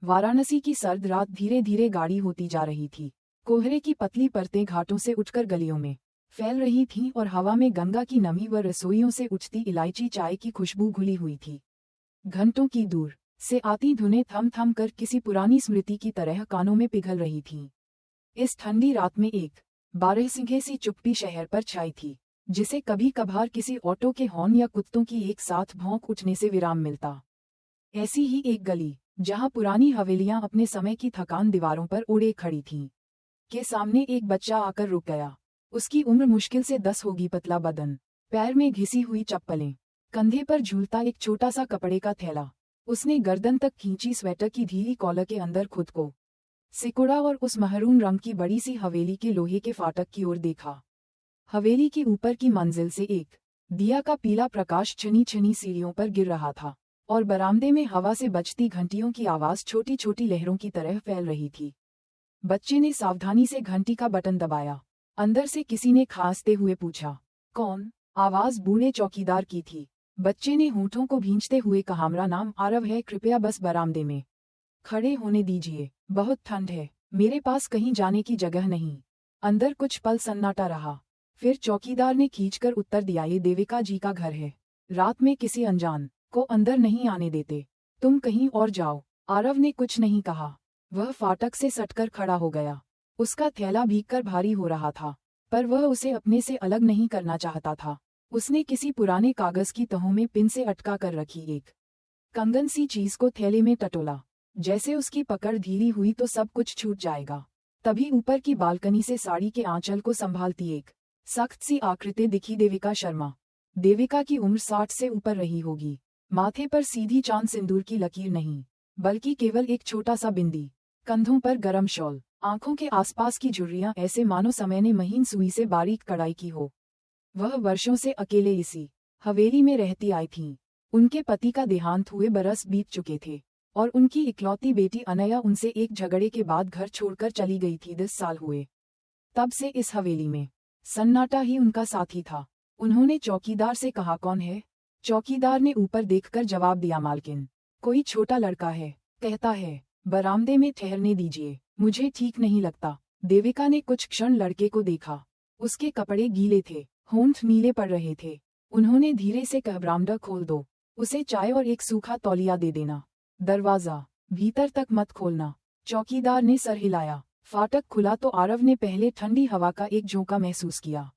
वाराणसी की सर्द रात धीरे धीरे गाढ़ी होती जा रही थी। कोहरे की पतली परतें घाटों से उठकर गलियों में फैल रही थीं और हवा में गंगा की नमी व रसोइयों से उठती इलायची चाय की खुशबू घुली हुई थी। घंटों की दूर से आती धुनें थम थम कर किसी पुरानी स्मृति की तरह कानों में पिघल रही थीं। इस ठंडी रात में एक बारहसिंगे सी चुप्पी शहर पर छाई थी, जिसे कभी कभार किसी ऑटो के हॉर्न या कुत्तों की एक साथ भौंक उठने से विराम मिलता। ऐसी ही एक गली, जहां पुरानी हवेलियां अपने समय की थकान दीवारों पर ओढ़े खड़ी थीं, के सामने एक बच्चा आकर रुक गया। उसकी उम्र मुश्किल से 10 होगी। पतला बदन, पैर में घिसी हुई चप्पलें, कंधे पर झूलता एक छोटा सा कपड़े का थैला। उसने गर्दन तक खींची स्वेटर की ढीली कॉलर के अंदर खुद को सिकुड़ा और उस महरून रंग की बड़ी सी हवेली के लोहे के फाटक की ओर देखा। हवेली की ऊपर की मंजिल से एक दिया का पीला प्रकाश छनी छनी सीढ़ियों पर गिर रहा था और बरामदे में हवा से बजती घंटियों की आवाज छोटी छोटी लहरों की तरह फैल रही थी। बच्चे ने सावधानी से घंटी का बटन दबाया। अंदर से किसी ने खांसते हुए पूछा, कौन? आवाज बूढ़े चौकीदार की थी। बच्चे ने होठों को भींचते हुए कहा, मेरा नाम आरव है, कृपया बस बरामदे में खड़े होने दीजिए, बहुत ठंड है, मेरे पास कहीं जाने की जगह नहीं। अंदर कुछ पल सन्नाटा रहा, फिर चौकीदार ने खींचकर उत्तर दिया, ये देविका जी का घर है, रात में किसी अनजान को अंदर नहीं आने देते, तुम कहीं और जाओ। आरव ने कुछ नहीं कहा, वह फाटक से सटकर खड़ा हो गया। उसका थैला भीगकर भारी हो रहा था, पर वह उसे अपने से अलग नहीं करना चाहता था। उसने किसी पुराने कागज की तहों में पिन से अटका कर रखी एक कंगन सी चीज को थैले में टटोला। जैसे उसकी पकड़ ढीली हुई तो सब कुछ छूट जाएगा। तभी ऊपर की बालकनी से साड़ी के आंचल को संभालती एक सख्त सी आकृति दिखी, देविका शर्मा। देविका की उम्र 60 से ऊपर रही होगी। माथे पर सीधी चांद सिंदूर की लकीर नहीं, बल्कि केवल एक छोटा सा बिंदी। कंधों पर गरम शॉल, आंखों के आसपास की झुर्रियां ऐसे मानो समय ने महीन सुई से बारीक कढ़ाई की हो। वह वर्षों से अकेले इसी हवेली में रहती आई थीं। उनके पति का देहांत हुए बरस बीत चुके थे और उनकी इकलौती बेटी अनया उनसे एक झगड़े के बाद घर छोड़कर चली गई थी। 10 साल हुए तब से इस हवेली में सन्नाटा ही उनका साथी था। उन्होंने चौकीदार से कहा, कौन है? चौकीदार ने ऊपर देखकर जवाब दिया, मालकिन, कोई छोटा लड़का है, कहता है बरामदे में ठहरने दीजिए, मुझे ठीक नहीं लगता। देविका ने कुछ क्षण लड़के को देखा। उसके कपड़े गीले थे, होंठ नीले पड़ रहे थे। उन्होंने धीरे से कहा, बरामदा खोल दो, उसे चाय और एक सूखा तौलिया दे देना, दरवाजा भीतर तक मत खोलना। चौकीदार ने सर हिलाया। फाटक खुला तो आरव ने पहले ठंडी हवा का एक झोंका महसूस किया,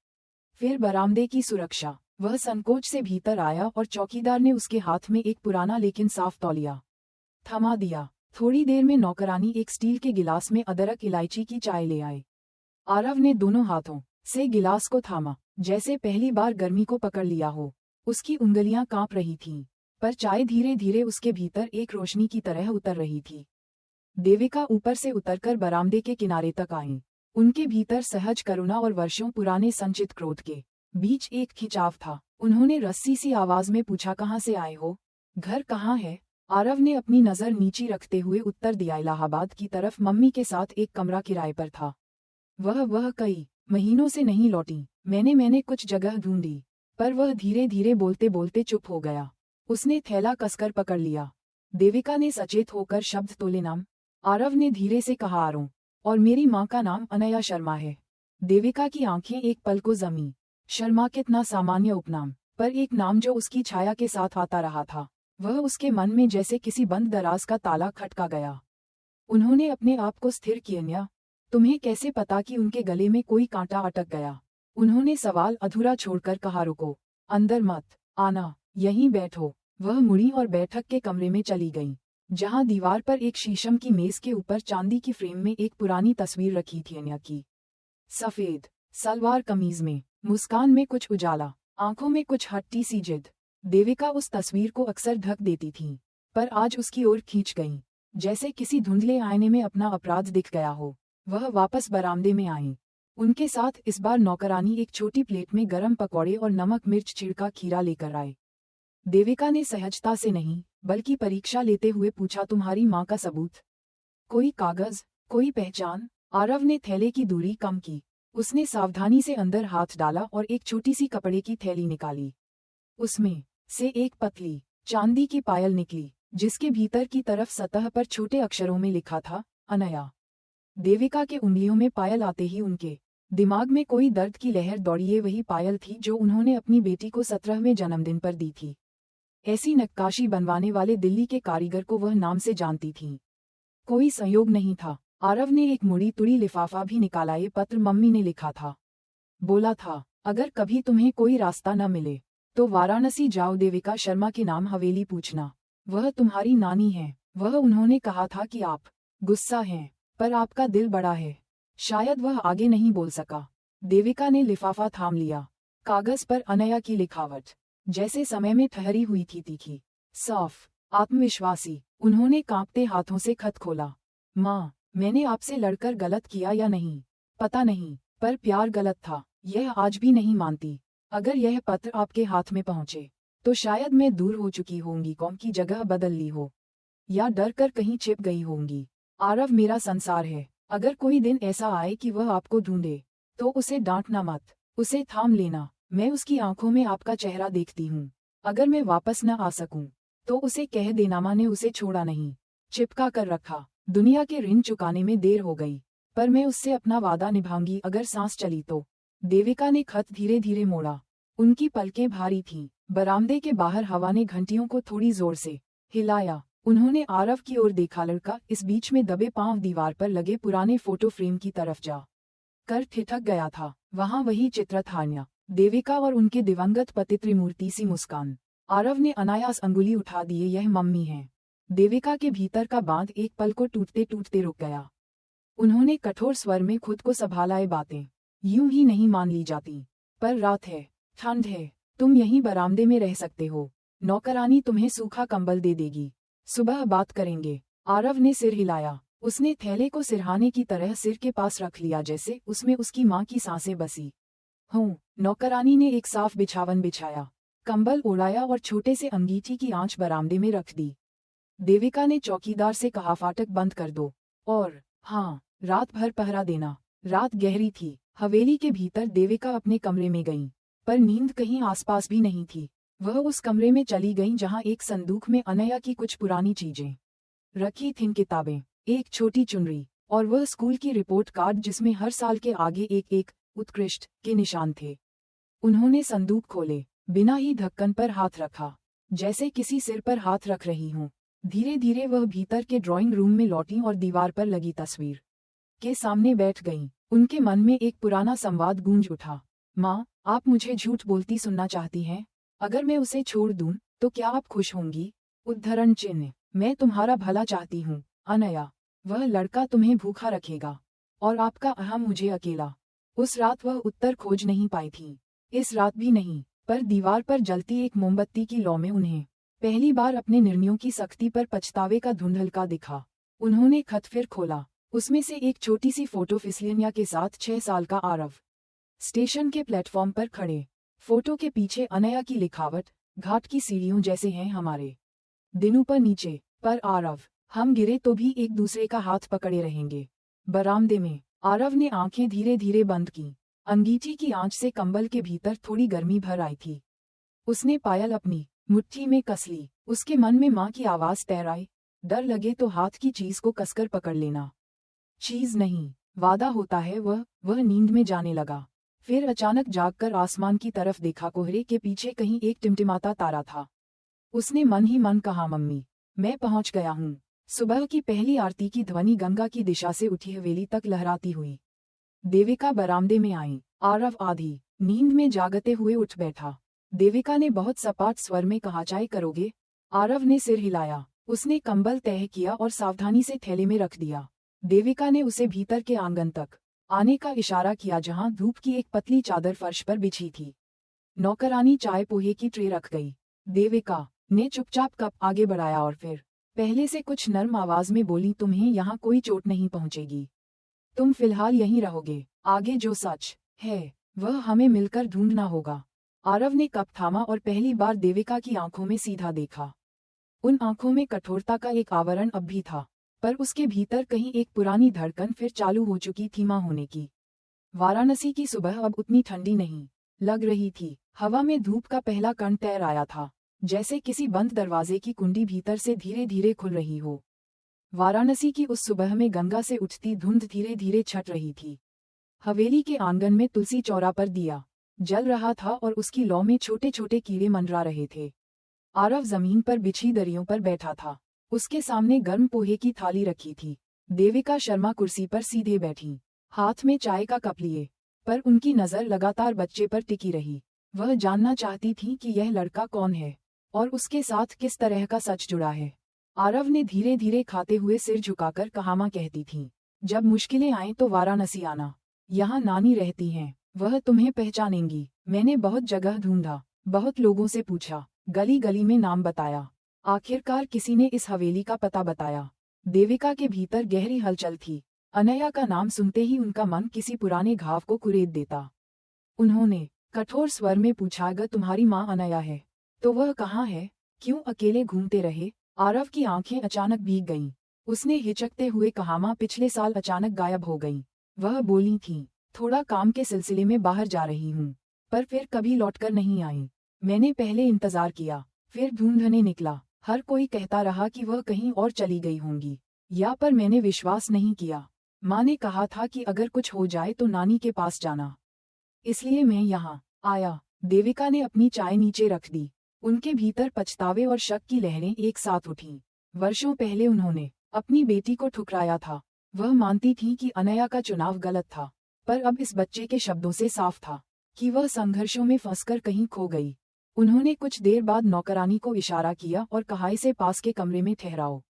फिर बरामदे की सुरक्षा। वह संकोच से भीतर आया और चौकीदार ने उसके हाथ में एक पुराना लेकिन साफ तौलिया थमा दिया। थोड़ी देर में नौकरानी एक स्टील के गिलास में अदरक इलायची की चाय ले आए। आरव ने दोनों हाथों से गिलास को थामा, जैसे पहली बार गर्मी को पकड़ लिया हो। उसकी उंगलियां कांप रही थीं, पर चाय धीरे धीरे उसके भीतर एक रोशनी की तरह उतर रही थी। देविका ऊपर से उतरकर बरामदे के किनारे तक आईं। उनके भीतर सहज करुणा और वर्षों पुराने संचित क्रोध के बीच एक खिंचाव था। उन्होंने रस्सी सी आवाज में पूछा, कहाँ से आए हो? घर कहाँ है? आरव ने अपनी नजर नीची रखते हुए उत्तर दिया, इलाहाबाद की तरफ, मम्मी के साथ एक कमरा किराए पर था। वह कई महीनों से नहीं लौटी। मैंने कुछ जगह ढूंढी, पर वह धीरे धीरे बोलते बोलते चुप हो गया। उसने थैला कसकर पकड़ लिया। देविका ने सचेत होकर शब्द तोले, नाम? आरव ने धीरे से कहा, आरों, और मेरी माँ का नाम अनया शर्मा है। देविका की आंखें एक पल को जमी। शर्मा कितना सामान्य उपनाम, पर एक नाम जो उसकी छाया के साथ आता रहा था। वह उसके मन में जैसे किसी बंद दराज का ताला खटका गया। उन्होंने अपने आप को स्थिर किया। तुम्हें कैसे पता कि उनके गले में कोई कांटा अटक गया? उन्होंने सवाल अधूरा छोड़कर कहा, रुको, अंदर मत आना, यहीं बैठो। वह मुड़ी और बैठक के कमरे में चली गई, जहां दीवार पर एक शीशम की मेज के ऊपर चांदी की फ्रेम में एक पुरानी तस्वीर रखी थी। अनया की सफेद सलवार कमीज में, मुस्कान में कुछ उजाला, आंखों में कुछ हट्टी सी जिद। देविका उस तस्वीर को अक्सर ढक देती थी, पर आज उसकी ओर खींच गई, जैसे किसी धुंधले आईने में अपना अपराध दिख गया हो। वह वापस बरामदे में आई। उनके साथ इस बार नौकरानी एक छोटी प्लेट में गरम पकौड़े और नमक मिर्च छिड़का खीरा लेकर आए। देविका ने सहजता से नहीं, बल्कि परीक्षा लेते हुए पूछा, तुम्हारी माँ का सबूत? कोई कागज, कोई पहचान? आरव ने थैले की दूरी कम की। उसने सावधानी से अंदर हाथ डाला और एक छोटी सी कपड़े की थैली निकाली। उसमें से एक पतली चांदी की पायल निकली। जिसके भीतर की तरफ सतह पर छोटे अक्षरों में लिखा था, अनया। देविका के उंगलियों में पायल आते ही उनके दिमाग में कोई दर्द की लहर दौड़ी। ये वही पायल थी जो उन्होंने अपनी बेटी को 17वें जन्मदिन पर दी थी। ऐसी नक्काशी बनवाने वाले दिल्ली के कारीगर को वह नाम से जानती थीं। कोई संयोग नहीं था। आरव ने एक मुड़ी तुड़ी लिफाफा भी निकाला। ये पत्र मम्मी ने लिखा था। बोला था, अगर कभी तुम्हें कोई रास्ता न मिले तो वाराणसी जाओ, देविका शर्मा के नाम हवेली पूछना, वह तुम्हारी नानी है। वह उन्होंने कहा था कि आप गुस्सा हैं, पर आपका दिल बड़ा है। शायद वह आगे नहीं बोल सका। देविका ने लिफाफा थाम लिया। कागज पर अनया की लिखावट जैसे समय में ठहरी हुई थी, तीखी, साफ, आत्मविश्वासी। उन्होंने कांपते हाथों से खत खोला। माँ, मैंने आपसे लड़कर गलत किया या नहीं पता नहीं, पर प्यार गलत था, यह आज भी नहीं मानती। अगर यह पत्र आपके हाथ में पहुँचे तो शायद मैं दूर हो चुकी होंगी, कौम की जगह बदल ली हो, या डर कर कहीं छिप गई होंगी। आरव मेरा संसार है। अगर कोई दिन ऐसा आए कि वह आपको ढूंढे तो उसे डांटना मत, उसे थाम लेना। मैं उसकी आंखों में आपका चेहरा देखती हूँ। अगर मैं वापस न आ सकूं तो उसे कह देना माँ ने उसे छोड़ा नहीं, चिपका कर रखा। दुनिया के ऋण चुकाने में देर हो गई, पर मैं उससे अपना वादा निभाऊंगी अगर सांस चली तो। देविका ने खत धीरे धीरे मोड़ा। उनकी पलकें भारी थीं। बरामदे के बाहर हवा ने घंटियों को थोड़ी जोर से हिलाया। उन्होंने आरव की ओर देखा। लड़का इस बीच में दबे पांव दीवार पर लगे पुराने फोटो फ्रेम की तरफ जा कर ठिठक गया था। वहां वही चित्र था, देविका और उनके दिवंगत पति, त्रिमूर्ति सी मुस्कान। आरव ने अनायास अंगुली उठा दिए। यह मम्मी है। देविका के भीतर का बांध एक पल को टूटते टूटते रुक गया। उन्होंने कठोर स्वर में खुद को संभाला, ये बातें यूं ही नहीं मान ली जाती। पर रात है, ठंड है, तुम यहीं बरामदे में रह सकते हो। नौकरानी तुम्हें सूखा कंबल दे देगी, सुबह बात करेंगे। आरव ने सिर हिलाया। उसने थैले को सिरहाने की तरह सिर के पास रख लिया, जैसे उसमें उसकी माँ की सांसें बसी हों। नौकरानी ने एक साफ बिछावन बिछाया, कंबल ओढ़ाया और छोटे से अंगीठी की आंच बरामदे में रख दी। देविका ने चौकीदार से कहा, फाटक बंद कर दो, और हाँ, रात भर पहरा देना। रात गहरी थी। हवेली के भीतर देविका अपने कमरे में गईं, पर नींद कहीं आसपास भी नहीं थी। वह उस कमरे में चली गईं जहां एक संदूक में अनया की कुछ पुरानी चीजें रखी थीं, किताबें, एक छोटी चुनरी और वह स्कूल की रिपोर्ट कार्ड जिसमें हर साल के आगे एक एक उत्कृष्ट के निशान थे। उन्होंने संदूक खोले, बिना ही ढक्कन पर हाथ रखा, जैसे किसी सिर पर हाथ रख रही हूँ। धीरे धीरे वह भीतर के ड्राइंग रूम में लौटी और दीवार पर लगी तस्वीर के सामने बैठ गईं। उनके मन में एक पुराना संवाद गूंज उठा। माँ, आप मुझे झूठ बोलती सुनना चाहती हैं? अगर मैं उसे छोड़ दूं तो क्या आप खुश होंगी? उद्धरण चिन्ह, मैं तुम्हारा भला चाहती हूँ अनया। वह लड़का तुम्हें भूखा रखेगा और आपका अहम मुझे अकेला। उस रात वह उत्तर खोज नहीं पाई थी। इस रात भी नहीं, पर दीवार पर जलती एक मोमबत्ती की लौ में उन्हें पहली बार अपने निर्णयों की सख्ती पर पछतावे का धुंधलका दिखा। उन्होंने खत फिर खोला। उसमें से एक छोटी सी फोटो फिसलियनिया के साथ 6 साल का आरव स्टेशन के प्लेटफॉर्म पर खड़े। फोटो के पीछे अनया की लिखावट, घाट की सीढ़ियों जैसे हैं हमारे दिनों पर नीचे, पर आरव, हम गिरे तो भी एक दूसरे का हाथ पकड़े रहेंगे। बरामदे में आरव ने आंखें धीरे धीरे बंद की। अंगीठी की आंच से कंबल के भीतर थोड़ी गर्मी भर आई थी। उसने पायल अपनी मुट्ठी में कस ली। उसके मन में माँ की आवाज तैर आई, डर लगे तो हाथ की चीज को कसकर पकड़ लेना। चीज नहीं, वादा होता है। वह नींद में जाने लगा। फिर अचानक जागकर आसमान की तरफ देखा। कोहरे के पीछे कहीं एक टिमटिमाता तारा था। उसने मन ही मन कहा, मम्मी, मैं पहुंच गया हूँ। सुबह की पहली आरती की ध्वनि गंगा की दिशा से उठी हवेली तक लहराती हुई देविका बरामदे में आई। आरव आधी नींद में जागते हुए उठ बैठा। देविका ने बहुत सपाट स्वर में कहा, चाय करोगे? आरव ने सिर हिलाया। उसने कंबल तय किया और सावधानी से थैले में रख दिया। देविका ने उसे भीतर के आंगन तक आने का इशारा किया, जहां धूप की एक पतली चादर फर्श पर बिछी थी। नौकरानी चाय पोहे की ट्रे रख गई। देविका ने चुपचाप कप आगे बढ़ाया और फिर पहले से कुछ नर्म आवाज में बोली, तुम्हें यहाँ कोई चोट नहीं पहुँचेगी। तुम फिलहाल यहीं रहोगे। आगे जो सच है वह हमें मिलकर ढूंढना होगा। आरव ने कप थामा और पहली बार देविका की आंखों में सीधा देखा। उन आंखों में कठोरता का एक आवरण अब भी था, पर उसके भीतर कहीं एक पुरानी धड़कन फिर चालू हो चुकी थी, मां होने की। वाराणसी की सुबह अब उतनी ठंडी नहीं लग रही थी। हवा में धूप का पहला कण तैर आया था। जैसे किसी बंद दरवाजे की कुंडी भीतर से धीरे धीरे खुल रही हो। वाराणसी की उस सुबह में गंगा से उठती धुंध धीरे धीरे छट रही थी। हवेली के आंगन में तुलसी चौरा पर दिया जल रहा था और उसकी लौ में छोटे छोटे कीड़े मंडरा रहे थे। आरव जमीन पर बिछी दरियों पर बैठा था। उसके सामने गर्म पोहे की थाली रखी थी। देविका शर्मा कुर्सी पर सीधे बैठी, हाथ में चाय का कप लिए, पर उनकी नजर लगातार बच्चे पर टिकी रही। वह जानना चाहती थी कि यह लड़का कौन है और उसके साथ किस तरह का सच जुड़ा है। आरव ने धीरे धीरे खाते हुए सिर झुकाकर कहा, मां कहती थीं, जब मुश्किलें आएं तो वाराणसी आना, यहाँ नानी रहती हैं, वह तुम्हें पहचानेंगी। मैंने बहुत जगह ढूंढा, बहुत लोगों से पूछा, गली गली में नाम बताया, आखिरकार किसी ने इस हवेली का पता बताया। देविका के भीतर गहरी हलचल थी। अनया का नाम सुनते ही उनका मन किसी पुराने घाव को कुरेद देता। उन्होंने कठोर स्वर में पूछा, अगर तुम्हारी माँ अनया है तो वह कहाँ है? क्यों अकेले घूमते रहे? आरव की आंखें अचानक भीग गईं। उसने हिचकते हुए कहा, माँ पिछले साल अचानक गायब हो गईं। वह बोली थीं, थोड़ा काम के सिलसिले में बाहर जा रही हूँ, पर फिर कभी लौटकर नहीं आई। मैंने पहले इंतजार किया, फिर ढूंढने निकला। हर कोई कहता रहा कि वह कहीं और चली गई होंगी, पर मैंने विश्वास नहीं किया। माँ ने कहा था कि अगर कुछ हो जाए तो नानी के पास जाना, इसलिए मैं यहाँ आया। देविका ने अपनी चाय नीचे रख दी। उनके भीतर पछतावे और शक की लहरें एक साथ उठीं। वर्षों पहले उन्होंने अपनी बेटी को ठुकराया था। वह मानती थी कि अनया का चुनाव गलत था, पर अब इस बच्चे के शब्दों से साफ था कि वह संघर्षों में फंसकर कहीं खो गई। उन्होंने कुछ देर बाद नौकरानी को इशारा किया और कहा, इसे पास के कमरे में ठहराओ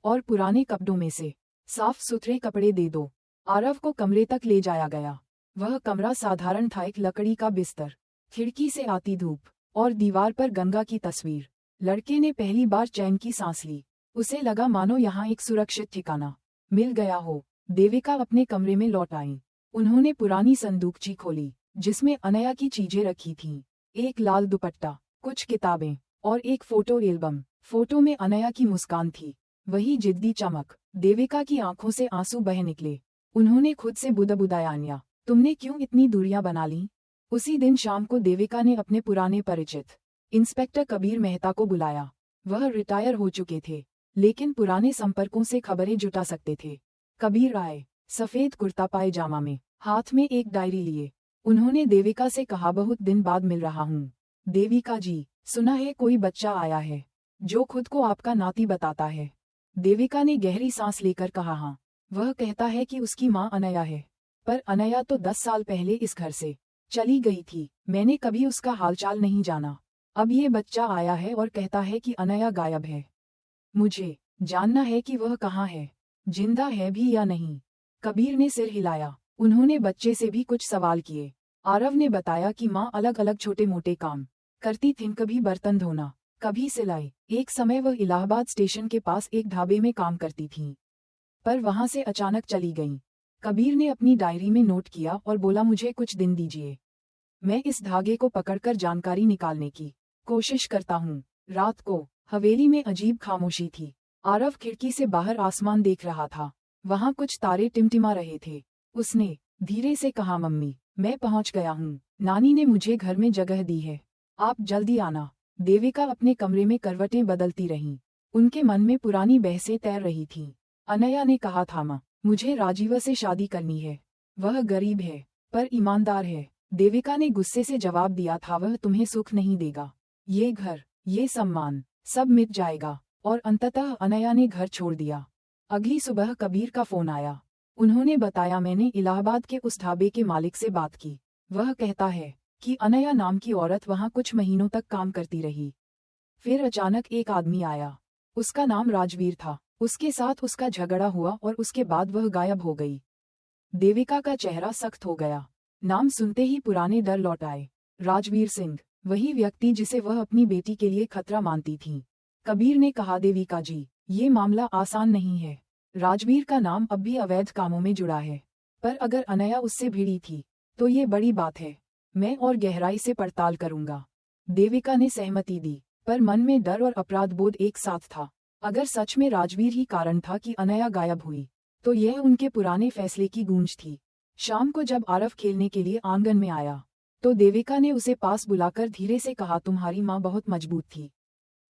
और पुराने कपड़ों में से साफ सुथरे कपड़े दे दो। आरव को कमरे तक ले जाया गया। वह कमरा साधारण था, एक लकड़ी का बिस्तर, खिड़की से आती धूप और दीवार पर गंगा की तस्वीर। लड़के ने पहली बार चैन की सांस ली। उसे लगा मानो यहाँ एक सुरक्षित ठिकाना मिल गया हो। देविका अपने कमरे में लौट आई। उन्होंने पुरानी संदूकची खोली जिसमें अनया की चीजें रखी थीं। एक लाल दुपट्टा, कुछ किताबें और एक फोटो एल्बम। फोटो में अनया की मुस्कान थी, वही जिद्दी चमक। देविका की आंखों से आंसू बह निकले। उन्होंने खुद से बुदबुदाया, अन्या तुमने क्यों इतनी दूरियां बना ली? उसी दिन शाम को देविका ने अपने पुराने परिचित इंस्पेक्टर कबीर मेहता को बुलाया। वह रिटायर हो चुके थे, लेकिन पुराने संपर्कों से खबरें जुटा सकते थे। कबीर आए, सफेद कुर्ता पायजामा में, हाथ में एक डायरी लिए। उन्होंने देविका से कहा, बहुत दिन बाद मिल रहा हूँ। देविका जी, सुना है कोई बच्चा आया है जो खुद को आपका नाती बताता है। देविका ने गहरी सांस लेकर कहा, हाँ, वह कहता है कि उसकी माँ अनया है, पर अनया तो 10 साल पहले इस घर से चली गई थी। मैंने कभी उसका हालचाल नहीं जाना। अब ये बच्चा आया है और कहता है कि अनया गायब है। मुझे जानना है कि वह कहाँ है, जिंदा है भी या नहीं। कबीर ने सिर हिलाया। उन्होंने बच्चे से भी कुछ सवाल किए। आरव ने बताया कि माँ अलग अलग छोटे मोटे काम करती थीं, कभी बर्तन धोना, कभी सिलाई। एक समय वह इलाहाबाद स्टेशन के पास एक ढाबे में काम करती थीं, पर वहां से अचानक चली गईं। कबीर ने अपनी डायरी में नोट किया और बोला, मुझे कुछ दिन दीजिए, मैं इस धागे को पकड़कर जानकारी निकालने की कोशिश करता हूँ। रात को हवेली में अजीब खामोशी थी। आरव खिड़की से बाहर आसमान देख रहा था। वहां कुछ तारे टिमटिमा रहे थे। उसने धीरे से कहा, मम्मी मैं पहुंच गया हूँ। नानी ने मुझे घर में जगह दी है, आप जल्दी आना। देविका अपने कमरे में करवटें बदलती रहीं। उनके मन में पुरानी बहसें तैर रही थीं। अनया ने कहा था, माँ मुझे राजीव से शादी करनी है। वह गरीब है पर ईमानदार है। देविका ने गुस्से से जवाब दिया था, वह तुम्हें सुख नहीं देगा। ये घर, ये सम्मान, सब मिट जाएगा। और अंततः अनया ने घर छोड़ दिया। अगली सुबह कबीर का फोन आया। उन्होंने बताया, मैंने इलाहाबाद के उस ढाबे के मालिक से बात की। वह कहता है कि अनया नाम की औरत वहां कुछ महीनों तक काम करती रही। फिर अचानक एक आदमी आया। उसका नाम राजवीर था। उसके साथ उसका झगड़ा हुआ और उसके बाद वह गायब हो गई। देविका का चेहरा सख्त हो गया। नाम सुनते ही पुराने डर लौट आए। राजवीर सिंह, वही व्यक्ति जिसे वह अपनी बेटी के लिए खतरा मानती थी। कबीर ने कहा, देविका जी, ये मामला आसान नहीं है। राजवीर का नाम अब भी अवैध कामों में जुड़ा है, पर अगर अनया उससे भिड़ी थी तो ये बड़ी बात है। मैं और गहराई से पड़ताल करूंगा। देविका ने सहमति दी, पर मन में डर और अपराध बोध एक साथ था। अगर सच में राजवीर ही कारण था कि अनया गायब हुई, तो यह उनके पुराने फैसले की गूंज थी। शाम को जब आरव खेलने के लिए आंगन में आया, तो देविका ने उसे पास बुलाकर धीरे से कहा, तुम्हारी माँ बहुत मजबूत थी,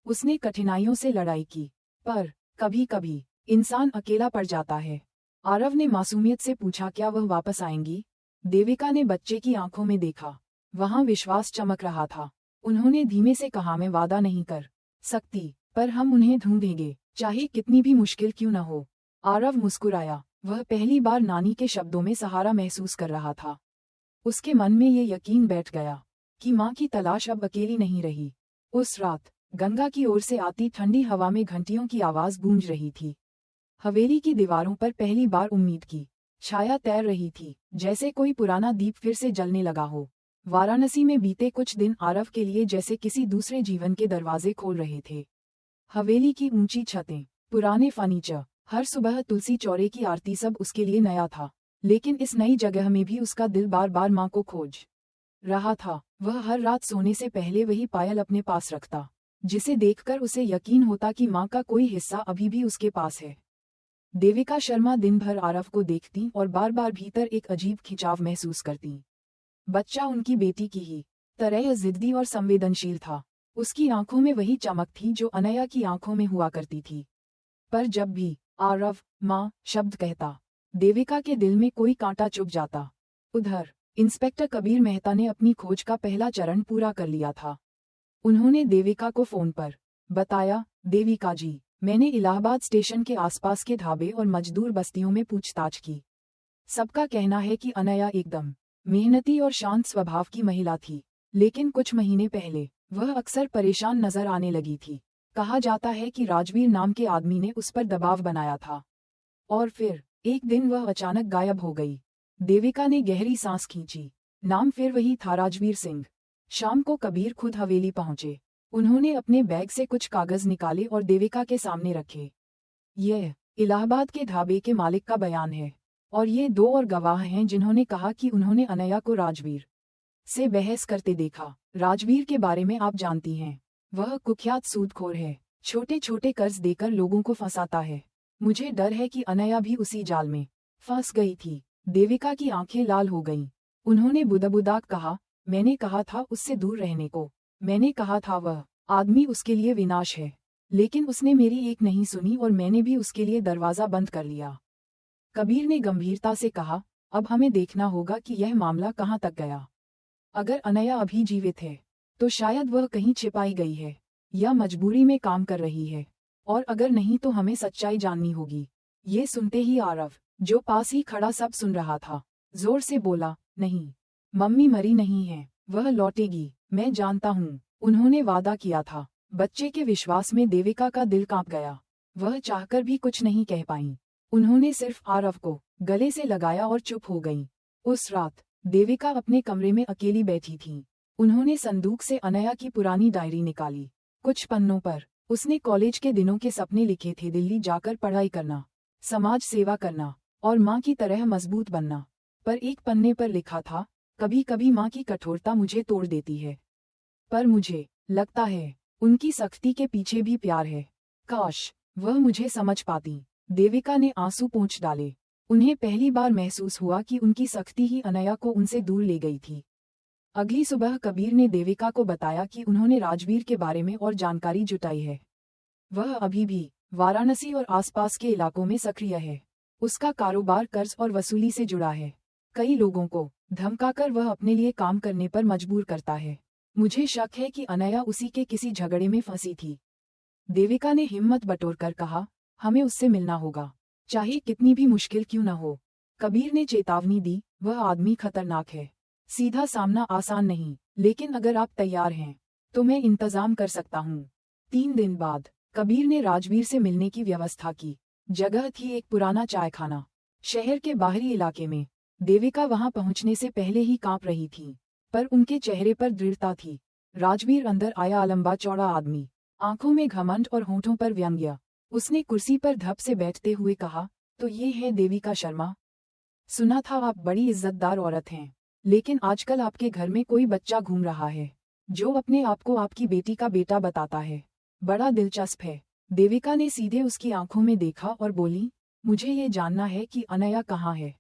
उसने कठिनाइयों से लड़ाई की, पर कभी कभी इंसान अकेला पड़ जाता है। आरव ने मासूमियत से पूछा, क्या वह वापस आएंगी? देविका ने बच्चे की आंखों में देखा, वहां विश्वास चमक रहा था। उन्होंने धीमे से कहा, मैं वादा नहीं कर सकती, पर हम उन्हें ढूंढेंगे, चाहे कितनी भी मुश्किल क्यों न हो। आरव मुस्कुराया, वह पहली बार नानी के शब्दों में सहारा महसूस कर रहा था। उसके मन में ये यकीन बैठ गया कि माँ की तलाश अब अकेली नहीं रही। उस रात गंगा की ओर से आती ठंडी हवा में घंटियों की आवाज गूंज रही थी। हवेली की दीवारों पर पहली बार उम्मीद की छाया तैर रही थी, जैसे कोई पुराना दीप फिर से जलने लगा हो। वाराणसी में बीते कुछ दिन आरव के लिए जैसे किसी दूसरे जीवन के दरवाजे खोल रहे थे। हवेली की ऊंची छतें, पुराने फर्नीचर, हर सुबह तुलसी चौरे की आरती, सब उसके लिए नया था। लेकिन इस नई जगह में भी उसका दिल बार बार माँ को खोज रहा था। वह हर रात सोने से पहले वही पायल अपने पास रखता, जिसे देखकर उसे यकीन होता कि माँ का कोई हिस्सा अभी भी उसके पास है। देविका शर्मा दिन भर आरव को देखती और बार बार भीतर एक अजीब खिंचाव महसूस करती। बच्चा उनकी बेटी की ही तरह जिद्दी और संवेदनशील था। उसकी आंखों में वही चमक थी जो अनया की आंखों में हुआ करती थी। पर जब भी आरव माँ शब्द कहता, देविका के दिल में कोई कांटा चुभ जाता। उधर इंस्पेक्टर कबीर मेहता ने अपनी खोज का पहला चरण पूरा कर लिया था। उन्होंने देविका को फोन पर बताया, देविका जी, मैंने इलाहाबाद स्टेशन के आसपास के ढाबे और मजदूर बस्तियों में पूछताछ की। सबका कहना है कि अनया एकदम मेहनती और शांत स्वभाव की महिला थी, लेकिन कुछ महीने पहले वह अक्सर परेशान नजर आने लगी थी। कहा जाता है कि राजवीर नाम के आदमी ने उस पर दबाव बनाया था और फिर एक दिन वह अचानक गायब हो गई। देविका ने गहरी सांस खींची। नाम फिर वही था, राजवीर सिंह। शाम को कबीर खुद हवेली पहुंचे। उन्होंने अपने बैग से कुछ कागज निकाले और देविका के सामने रखे। यह इलाहाबाद के ढाबे के मालिक का बयान है और ये दो और गवाह हैं जिन्होंने कहा कि उन्होंने अनया को राजवीर से बहस करते देखा। राजवीर के बारे में आप जानती हैं, वह कुख्यात सूदखोर है, छोटे छोटे कर्ज देकर लोगों को फंसाता है। मुझे डर है कि अनया भी उसी जाल में फंस गई थी। देविका की आंखें लाल हो गईं। उन्होंने बुदबुदाकर कहा, मैंने कहा था उससे दूर रहने को। मैंने कहा था वह आदमी उसके लिए विनाश है, लेकिन उसने मेरी एक नहीं सुनी और मैंने भी उसके लिए दरवाजा बंद कर लिया। कबीर ने गंभीरता से कहा, अब हमें देखना होगा कि यह मामला कहाँ तक गया। अगर अनया अभी जीवित है तो शायद वह कहीं छिपाई गई है या मजबूरी में काम कर रही है, और अगर नहीं तो हमें सच्चाई जाननी होगी। ये सुनते ही आरव, जो पास ही खड़ा सब सुन रहा था, जोर से बोला, नहीं, मम्मी मरी नहीं है, वह लौटेगी, मैं जानता हूँ, उन्होंने वादा किया था। बच्चे के विश्वास में देविका का दिल कांप गया। वह चाहकर भी कुछ नहीं कह पाई। उन्होंने सिर्फ आरव को गले से लगाया और चुप हो गईं। उस रात देविका अपने कमरे में अकेली बैठी थी। उन्होंने संदूक से अनया की पुरानी डायरी निकाली। कुछ पन्नों पर उसने कॉलेज के दिनों के सपने लिखे थे, दिल्ली जाकर पढ़ाई करना, समाज सेवा करना और माँ की तरह मजबूत बनना। पर एक पन्ने पर लिखा था, कभी कभी माँ की कठोरता मुझे तोड़ देती है, पर मुझे लगता है उनकी सख्ती के पीछे भी प्यार है। काश वह मुझे समझ पाती। देविका ने आंसू पोंछ डाले। उन्हें पहली बार महसूस हुआ कि उनकी सख्ती ही अनया को उनसे दूर ले गई थी। अगली सुबह कबीर ने देविका को बताया कि उन्होंने राजवीर के बारे में और जानकारी जुटाई है। वह अभी भी वाराणसी और आसपास के इलाकों में सक्रिय है। उसका कारोबार कर्ज और वसूली से जुड़ा है। कई लोगों को धमकाकर वह अपने लिए काम करने पर मजबूर करता है। मुझे शक है कि अनया उसी के किसी झगड़े में फंसी थी। देविका ने हिम्मत बटोरकर कहा, हमें उससे मिलना होगा, चाहे कितनी भी मुश्किल क्यों न हो। कबीर ने चेतावनी दी, वह आदमी खतरनाक है। सीधा सामना आसान नहीं, लेकिन अगर आप तैयार हैं तो मैं इंतजाम कर सकता हूँ। 3 दिन बाद कबीर ने राजवीर से मिलने की व्यवस्था की। जगह थी एक पुराना चायखाना, शहर के बाहरी इलाके में। देविका वहां पहुंचने से पहले ही कांप रही थी, पर उनके चेहरे पर दृढ़ता थी। राजवीर अंदर आया, लंबा चौड़ा आदमी, आंखों में घमंड और होंठों पर व्यंग्य। उसने कुर्सी पर धप से बैठते हुए कहा, तो ये है देविका शर्मा। सुना था आप बड़ी इज्जतदार औरत हैं, लेकिन आजकल आपके घर में कोई बच्चा घूम रहा है जो अपने आप को आपकी बेटी का बेटा बताता है। बड़ा दिलचस्प है। देविका ने सीधे उसकी आंखों में देखा और बोली, मुझे ये जानना है कि अनया कहाँ है।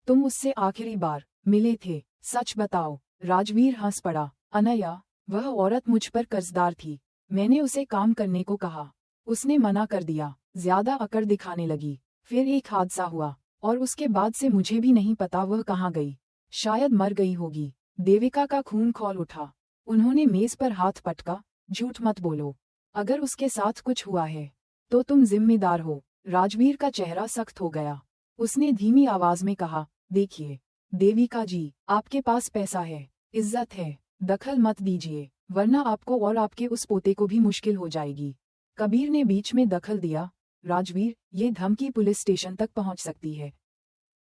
तुम उससे आखिरी बार मिले थे, सच बताओ। राजवीर हंस पड़ा। अनया, वह औरत मुझ पर कर्जदार थी। मैंने उसे काम करने को कहा, उसने मना कर दिया। ज्यादा अकड़ दिखाने लगी। फिर एक हादसा हुआ और उसके बाद से मुझे भी नहीं पता वह कहाँ गई। शायद मर गई होगी। देविका का खून खौल उठा। उन्होंने मेज पर हाथ पटका। झूठ मत बोलो। अगर उसके साथ कुछ हुआ है तो तुम जिम्मेदार हो। राजवीर का चेहरा सख्त हो गया। उसने धीमी आवाज में कहा, देखिए देविका जी, आपके पास पैसा है, इज्जत है, दखल मत दीजिए, वरना आपको और आपके उस पोते को भी मुश्किल हो जाएगी। कबीर ने बीच में दखल दिया, राजवीर, ये धमकी पुलिस स्टेशन तक पहुंच सकती है।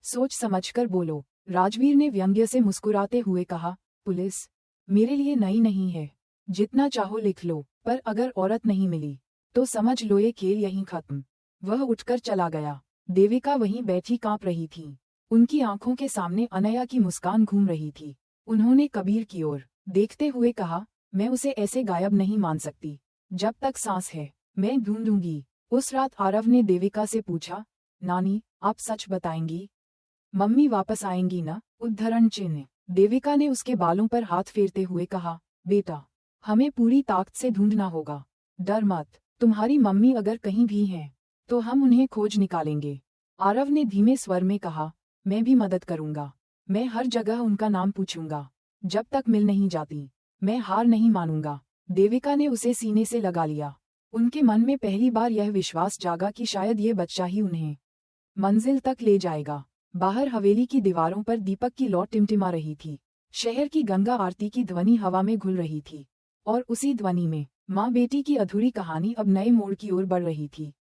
सोच समझकर बोलो। राजवीर ने व्यंग्य से मुस्कुराते हुए कहा, पुलिस मेरे लिए नई नहीं है, जितना चाहो लिख लो, पर अगर औरत नहीं मिली तो समझ लो ये खेल यहीं खत्म। वह उठकर चला गया। देविका वहीं बैठी कांप रही थी। उनकी आंखों के सामने अनया की मुस्कान घूम रही थी। उन्होंने कबीर की ओर देखते हुए कहा, मैं उसे ऐसे गायब नहीं मान सकती। जब तक सांस है मैं ढूंढूंगी। उस रात आरव ने देविका से पूछा, नानी आप सच बताएंगी? मम्मी वापस आएंगी ना? उद्धरण चिन्ह। देविका ने उसके बालों पर हाथ फेरते हुए कहा, बेटा हमें पूरी ताकत से ढूंढना होगा। डर मत, तुम्हारी मम्मी अगर कहीं भी हैं तो हम उन्हें खोज निकालेंगे। आरव ने धीमे स्वर में कहा, मैं भी मदद करूंगा। मैं हर जगह उनका नाम पूछूंगा। जब तक मिल नहीं जाती मैं हार नहीं मानूंगा। देविका ने उसे सीने से लगा लिया। उनके मन में पहली बार यह विश्वास जागा कि शायद ये बच्चा ही उन्हें मंजिल तक ले जाएगा। बाहर हवेली की दीवारों पर दीपक की लौ टिमटिमा रही थी। शहर की गंगा आरती की ध्वनि हवा में घुल रही थी और उसी ध्वनि में माँ बेटी की अधूरी कहानी अब नए मोड़ की ओर बढ़ रही थी।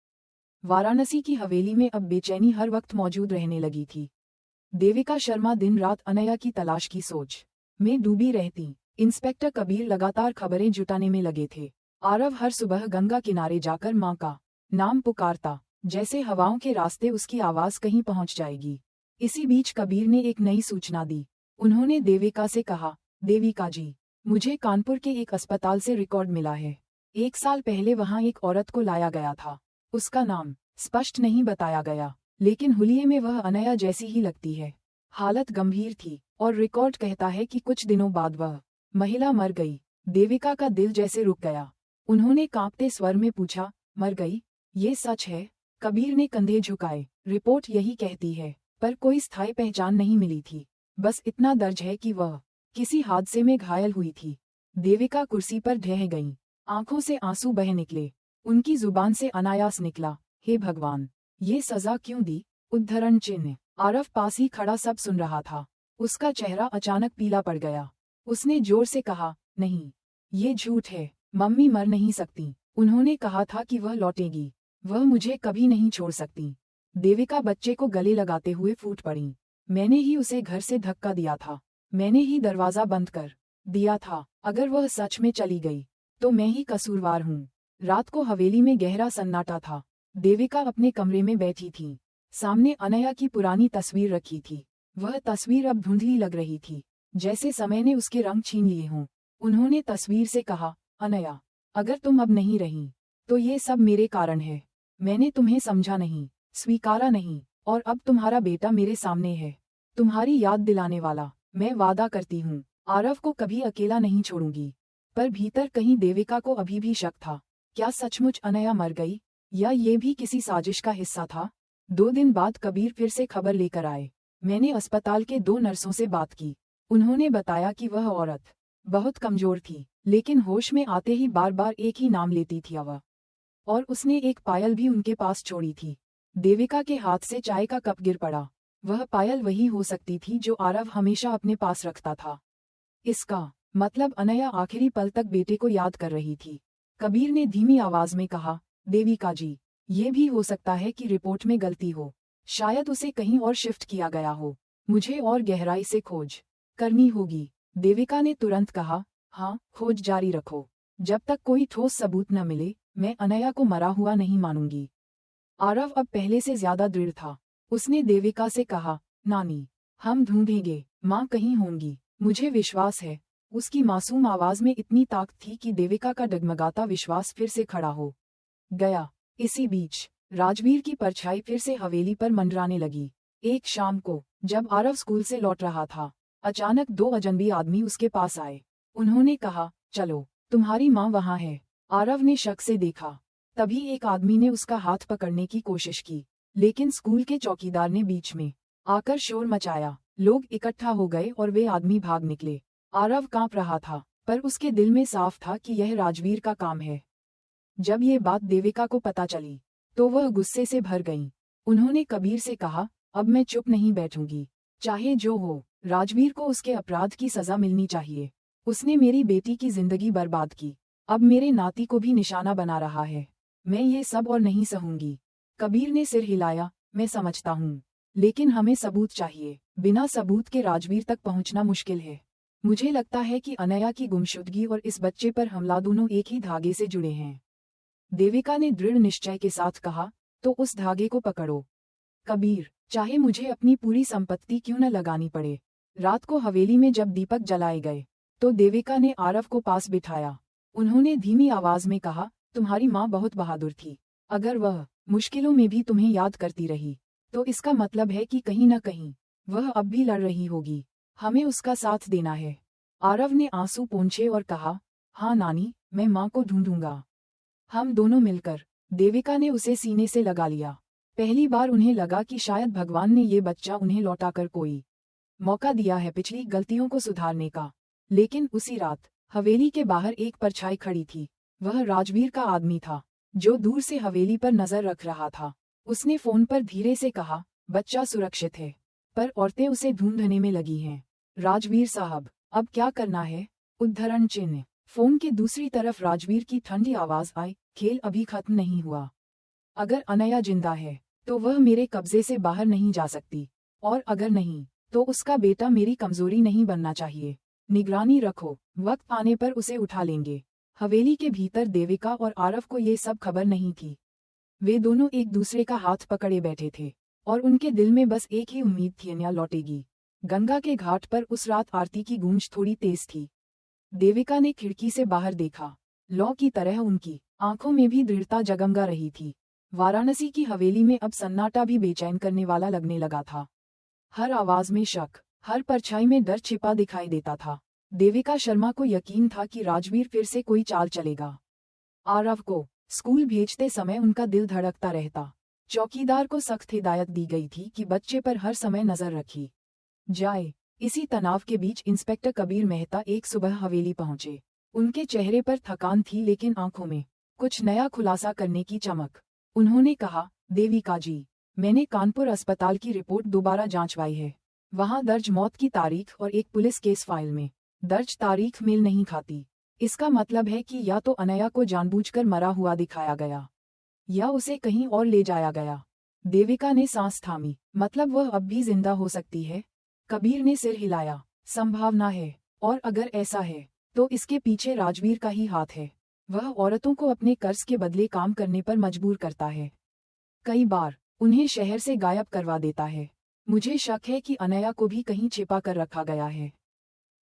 वाराणसी की हवेली में अब बेचैनी हर वक्त मौजूद रहने लगी थी। देविका शर्मा दिन रात अनया की तलाश की सोच में डूबी रहती। इंस्पेक्टर कबीर लगातार खबरें जुटाने में लगे थे। आरव हर सुबह गंगा किनारे जाकर माँ का नाम पुकारता, जैसे हवाओं के रास्ते उसकी आवाज कहीं पहुंच जाएगी। इसी बीच कबीर ने एक नई सूचना दी। उन्होंने देविका से कहा, देविका जी, मुझे कानपुर के एक अस्पताल से रिकॉर्ड मिला है। 1 साल पहले वहां एक औरत को लाया गया था। उसका नाम स्पष्ट नहीं बताया गया, लेकिन हुलिये में वह अनया जैसी ही लगती है। हालत गंभीर थी और रिकॉर्ड कहता है कि कुछ दिनों बाद वह महिला मर गई। देविका का दिल जैसे रुक गया। उन्होंने कांपते स्वर में पूछा, मर गई? ये सच है? कबीर ने कंधे झुकाए। रिपोर्ट यही कहती है, पर कोई स्थायी पहचान नहीं मिली थी। बस इतना दर्ज है कि वह किसी हादसे में घायल हुई थी। देविका कुर्सी पर ढह गईं। आंखों से आंसू बह निकले। उनकी जुबान से अनायास निकला, हे भगवान, ये सजा क्यों दी? उद्धरण चिन्ह। आरव पास ही खड़ा सब सुन रहा था। उसका चेहरा अचानक पीला पड़ गया। उसने जोर से कहा, नहीं, ये झूठ है। मम्मी मर नहीं सकती। उन्होंने कहा था कि वह लौटेगी। वह मुझे कभी नहीं छोड़ सकती। देविका बच्चे को गले लगाते हुए फूट पड़ी। मैंने ही उसे घर से धक्का दिया था। मैंने ही दरवाजा बंद कर दिया था। अगर वह सच में चली गई तो मैं ही कसूरवार हूँ। रात को हवेली में गहरा सन्नाटा था। देविका अपने कमरे में बैठी थी। सामने अनया की पुरानी तस्वीर रखी थी। वह तस्वीर अब धुंधली लग रही थी, जैसे समय ने उसके रंग छीन लिए हों। उन्होंने तस्वीर से कहा, अनया, अगर तुम अब नहीं रही तो ये सब मेरे कारण है। मैंने तुम्हें समझा नहीं, स्वीकारा नहीं, और अब तुम्हारा बेटा मेरे सामने है, तुम्हारी याद दिलाने वाला। मैं वादा करती हूँ, आरव को कभी अकेला नहीं छोड़ूंगी। पर भीतर कहीं देविका को अभी भी शक था। क्या सचमुच अनया मर गई, या ये भी किसी साजिश का हिस्सा था? 2 दिन बाद कबीर फिर से खबर लेकर आए। मैंने अस्पताल के 2 नर्सों से बात की। उन्होंने बताया कि वह औरत बहुत कमजोर थी, लेकिन होश में आते ही बार बार एक ही नाम लेती थी वह, और उसने एक पायल भी उनके पास छोड़ी थी। देविका के हाथ से चाय का कप गिर पड़ा। वह पायल वही हो सकती थी जो आरव हमेशा अपने पास रखता था। इसका मतलब अनया आखिरी पल तक बेटे को याद कर रही थी। कबीर ने धीमी आवाज में कहा, देविका जी, ये भी हो सकता है कि रिपोर्ट में गलती हो। शायद उसे कहीं और शिफ्ट किया गया हो। मुझे और गहराई से खोज करनी होगी। देविका ने तुरंत कहा, हाँ, खोज जारी रखो। जब तक कोई ठोस सबूत न मिले मैं अनया को मरा हुआ नहीं मानूंगी। आरव अब पहले से ज्यादा दृढ़ था। उसने देविका से कहा, नानी, हम ढूंढेंगे, माँ कहीं होंगी, मुझे विश्वास है। उसकी मासूम आवाज में इतनी ताकत थी कि देविका का डगमगाता विश्वास फिर से खड़ा हो गया। इसी बीच राजवीर की परछाई फिर से हवेली पर मंडराने लगी। एक शाम को जब आरव स्कूल से लौट रहा था, अचानक 2 अजनबी आदमी उसके पास आए। उन्होंने कहा, चलो, तुम्हारी माँ वहाँ है। आरव ने शक से देखा। तभी एक आदमी ने उसका हाथ पकड़ने की कोशिश की, लेकिन स्कूल के चौकीदार ने बीच में आकर शोर मचाया। लोग इकट्ठा हो गए और वे आदमी भाग निकले। आरव कांप रहा था, पर उसके दिल में साफ था कि यह राजवीर का काम है। जब ये बात देविका को पता चली, तो वह गुस्से से भर गईं। उन्होंने कबीर से कहा, अब मैं चुप नहीं बैठूंगी, चाहे जो हो। राजवीर को उसके अपराध की सजा मिलनी चाहिए। उसने मेरी बेटी की जिंदगी बर्बाद की, अब मेरे नाती को भी निशाना बना रहा है। मैं ये सब और नहीं सहूंगी। कबीर ने सिर हिलाया, मैं समझता हूँ, लेकिन हमें सबूत चाहिए। बिना सबूत के राजवीर तक पहुँचना मुश्किल है। मुझे लगता है कि अनया की गुमशुदगी और इस बच्चे पर हमला दोनों एक ही धागे से जुड़े हैं। देविका ने दृढ़ निश्चय के साथ कहा, तो उस धागे को पकड़ो। कबीर, चाहे मुझे अपनी पूरी संपत्ति क्यों न लगानी पड़े। रात को हवेली में जब दीपक जलाए गए, तो देविका ने आरव को पास बिठाया। उन्होंने धीमी आवाज में कहा, तुम्हारी माँ बहुत बहादुर थी। अगर वह मुश्किलों में भी तुम्हें याद करती रही, तो इसका मतलब है कि कहीं न कहीं वह अब भी लड़ रही होगी। हमें उसका साथ देना है। आरव ने आंसू पोंछे और कहा, हाँ नानी, मैं माँ को ढूंढूंगा। हम दोनों मिलकर। देविका ने उसे सीने से लगा लिया। पहली बार उन्हें लगा कि शायद भगवान ने ये बच्चा उन्हें लौटाकर कोई मौका दिया है पिछली गलतियों को सुधारने का। लेकिन उसी रात हवेली के बाहर एक परछाई खड़ी थी। वह राजवीर का आदमी था, जो दूर से हवेली पर नजर रख रहा था। उसने फोन पर धीरे से कहा, बच्चा सुरक्षित है, पर औरतें उसे ढूंढने में लगी हैं। राजवीर साहब, अब क्या करना है? उद्धरण चिन्ह। फोन के दूसरी तरफ राजवीर की ठंडी आवाज आई, खेल अभी खत्म नहीं हुआ। अगर अनया जिंदा है, तो वह मेरे कब्जे से बाहर नहीं जा सकती, और अगर नहीं, तो उसका बेटा मेरी कमजोरी नहीं बनना चाहिए। निगरानी रखो, वक्त आने पर उसे उठा लेंगे। हवेली के भीतर देविका और आरव को ये सब खबर नहीं थी। वे दोनों एक दूसरे का हाथ पकड़े बैठे थे, और उनके दिल में बस एक ही उम्मीद थी, अनया लौटेगी। गंगा के घाट पर उस रात आरती की गूंज थोड़ी तेज थी। देविका ने खिड़की से बाहर देखा। लौ की तरह उनकी आंखों में भी दृढ़ता जगमगा रही थी। वाराणसी की हवेली में अब सन्नाटा भी बेचैन करने वाला लगने लगा था। हर आवाज में शक, हर परछाई में डर छिपा दिखाई देता था। देविका शर्मा को यकीन था कि राजवीर फिर से कोई चाल चलेगा। आरव को स्कूल भेजते समय उनका दिल धड़कता रहता। चौकीदार को सख्त हिदायत दी गई थी कि बच्चे पर हर समय नजर रखी जाए। इसी तनाव के बीच इंस्पेक्टर कबीर मेहता एक सुबह हवेली पहुंचे। उनके चेहरे पर थकान थी, लेकिन आंखों में कुछ नया खुलासा करने की चमक। उन्होंने कहा, देविका जी, मैंने कानपुर अस्पताल की रिपोर्ट दोबारा जांचवाई है। वहां दर्ज मौत की तारीख और एक पुलिस केस फाइल में दर्ज तारीख मेल नहीं खाती। इसका मतलब है कि या तो अनया को जानबूझकर मरा हुआ दिखाया गया, या उसे कहीं और ले जाया गया। देविका ने सांस थामी, मतलब वह अब भी जिंदा हो सकती है? कबीर ने सिर हिलाया, संभावना है, और अगर ऐसा है, तो इसके पीछे राजवीर का ही हाथ है। वह औरतों को अपने कर्ज के बदले काम करने पर मजबूर करता है। कई बार उन्हें शहर से गायब करवा देता है। मुझे शक है कि अनया को भी कहीं छिपा कर रखा गया है।